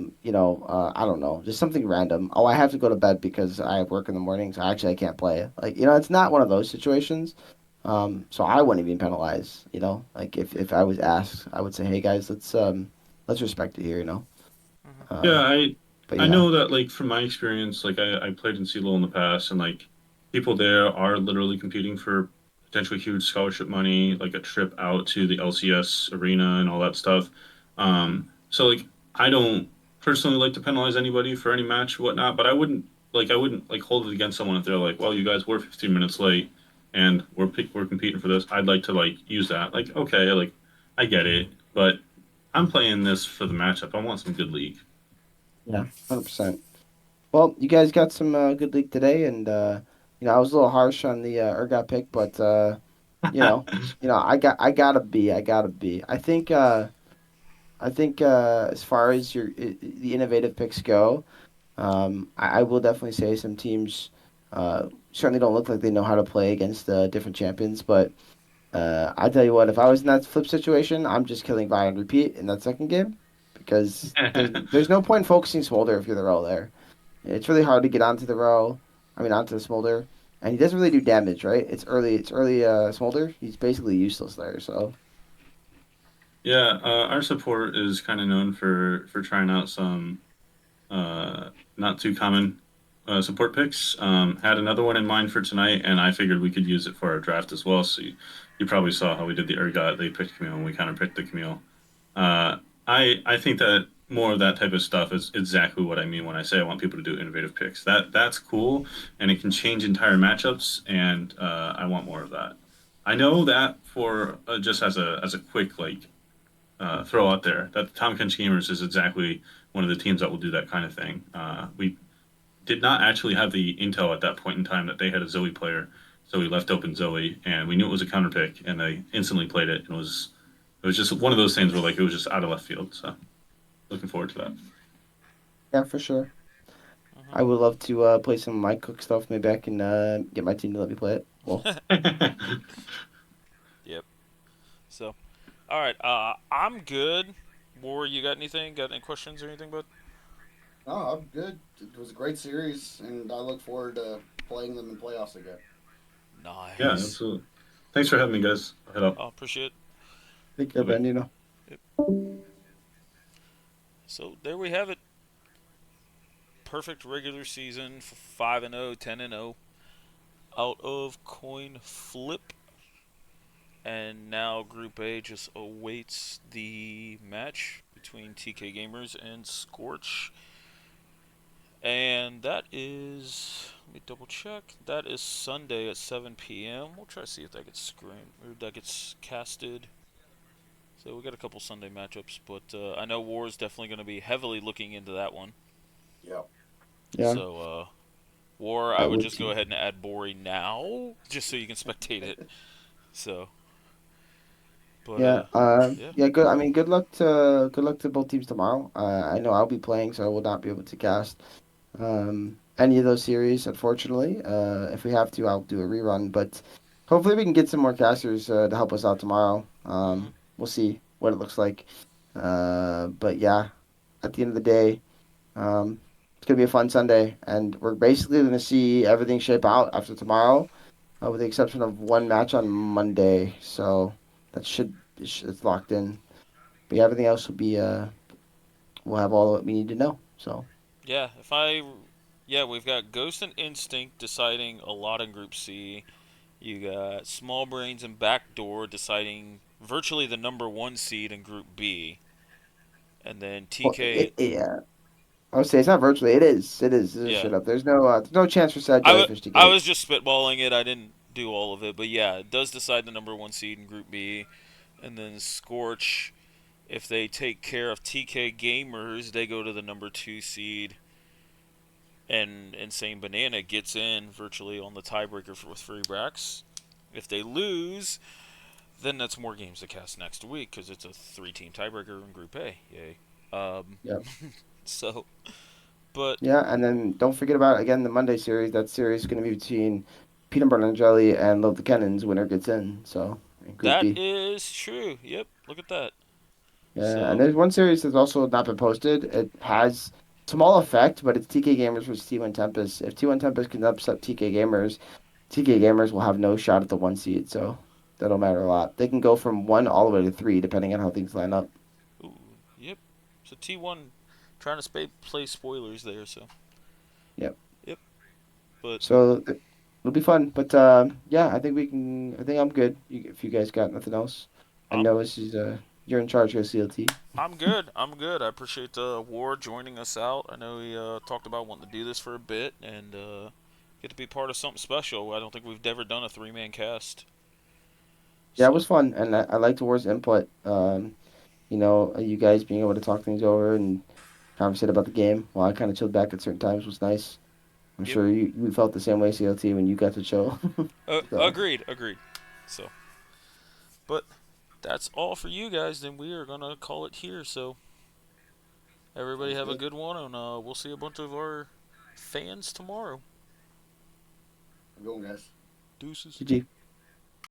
don't know, just something random. Oh, I have to go to bed because I have work in the morning, so actually I can't play. Like, it's not one of those situations. So I wouldn't even penalize. Like if I was asked, I would say, hey guys, let's respect it here. hmm Uh, yeah. but I yeah, know that like from my experience, like I played in CLO in the past, and like people there are literally competing for potentially huge scholarship money, like a trip out to the LCS arena and all that stuff. So like I don't personally like to penalize anybody for any match or whatnot, but I wouldn't like hold it against someone if they're like, well, you guys were 15 minutes late and we're competing for this. I'd like to like use that. Like, okay, like I get it, but I'm playing this for the matchup. I want some good league. yeah, 100%. Well, you guys got some good league today, and I was a little harsh on the Urgot pick, but you know, I gotta be. I think as far as the innovative picks go, I will definitely say some teams certainly don't look like they know how to play against different champions. But I tell you what, if I was in that flip situation, I'm just killing Vi and repeat in that second game because there's no point focusing Smolder if you're the role there. It's really hard to get onto the row. I mean, onto the Smolder, and he doesn't really do damage, right? It's early Smolder. He's basically useless there. So Yeah, our support is kind of known for trying out some not too common support picks. Had another one in mind for tonight, and I figured we could use it for our draft as well. So you probably saw how we did the Urgot. They picked Camille, and we kind of picked the Camille. Uh, I think that more of that type of stuff is exactly what I mean when I say I want people to do innovative picks. That's cool, and it can change entire matchups, and I want more of that. I know that for just as a quick like throw out there that the Tom Kench Gamers is exactly one of the teams that will do that kind of thing. We did not actually have the intel at that point in time that they had a Zoe player, so we left open Zoe, and we knew it was a counter pick, and they instantly played it, and it was just one of those things where like it was just out of left field. So looking forward to yeah, for sure. hmm I would love to play some of my cook stuff. Maybe I can get my team to let me play it. Well, that. yep. So all right, I'm good. War, you got anything? Got any questions or anything, bud? No, I'm good. It was a great series, and I look forward to playing them in playoffs again. Yeah, Nice. absolutely. Thanks for having me, guys. I'll head up. I appreciate it. take care, Bye bye. Ben. Yep. So there we have it. Perfect regular season for 5-0, 10-0 out of Coin Flip. And now Group A just awaits the match between TK Gamers and Scorch. And that is, let me double check. That is Sunday at 7 p.m. We'll try to see if that gets screened or that gets casted. So we got a couple Sunday matchups, but I know War is definitely going to be heavily looking into that one. Yep. Yeah, So War, I I would would just go too. ahead and add Bori now, just so you can spectate it. So, but Yeah, yeah. yeah. Good. I mean, good luck to both teams tomorrow. I know I'll be playing, so I will not be able to cast any of those series, unfortunately. If we have to, I'll do a rerun, but hopefully we can get some more casters to help us out tomorrow. hmm We'll see what it looks like. But yeah, at the end of the day, it's gonna be a fun Sunday, and we're basically gonna see everything shape out after tomorrow. with the exception of one match on Monday. So that it's locked in. But yeah, everything else will be we'll have all that we need to know. So Yeah, yeah, we've got Ghost and Instinct deciding a lot in Group C. You got Small Brains and Backdoor deciding virtually the number one seed in Group B, and then well, TK. yeah, I would say it's not virtually. It is. It is. There's Yeah, shit up. There's no chance for Sad I, w- Jellyfish to get I it. was just spitballing it. I didn't do all of it, but yeah, it does decide the number one seed in Group B, and then Scorch. If they take care of TK Gamers, they go to the number two seed, and Insane Banana gets in virtually on the tiebreaker with free Brax. If they lose, then that's more games to cast next week because it's a three-team tiebreaker in Group A. Yay! Um, Yeah. so, but Yeah, and then don't forget about again the Monday series. That series is going to be between Peanut Butter and Jelly and Love the Cannons. Winner gets in. So in Group that B. is true. Yep, look at that. Yeah, and So, there's one series that's also not been posted. It has small effect, but it's TK Gamers versus T1 Tempest. If T1 Tempest can upset TK Gamers will have no shot at the one seed. So that'll matter a lot. They can go from one all the way to three depending on how things line up. ooh, yep. So T1 trying to play spoilers there. So, Yep. yep. But So it'll be fun. But yeah, I think we can. I think I'm good. If you guys got nothing else, I I'm know this is you're in charge of CLT. I'm good. I'm good. I appreciate War joining us out. I know he talked about wanting to do this for a bit and get to be part of something special. I don't think we've ever done a three-man cast. Yeah, it So, was fun, and I liked War's input. You guys being able to talk things over and conversate about the game while I kind of chilled back at certain times was nice. I'm yep. sure you felt the same way, CLT, when you got to chill. So, Agreed. Agreed. So, but that's all for you guys. Then we are gonna call it here. So, everybody Sounds have a good. good one, and we'll see a bunch of our fans tomorrow. Have a good one, guys. Deuces. GG.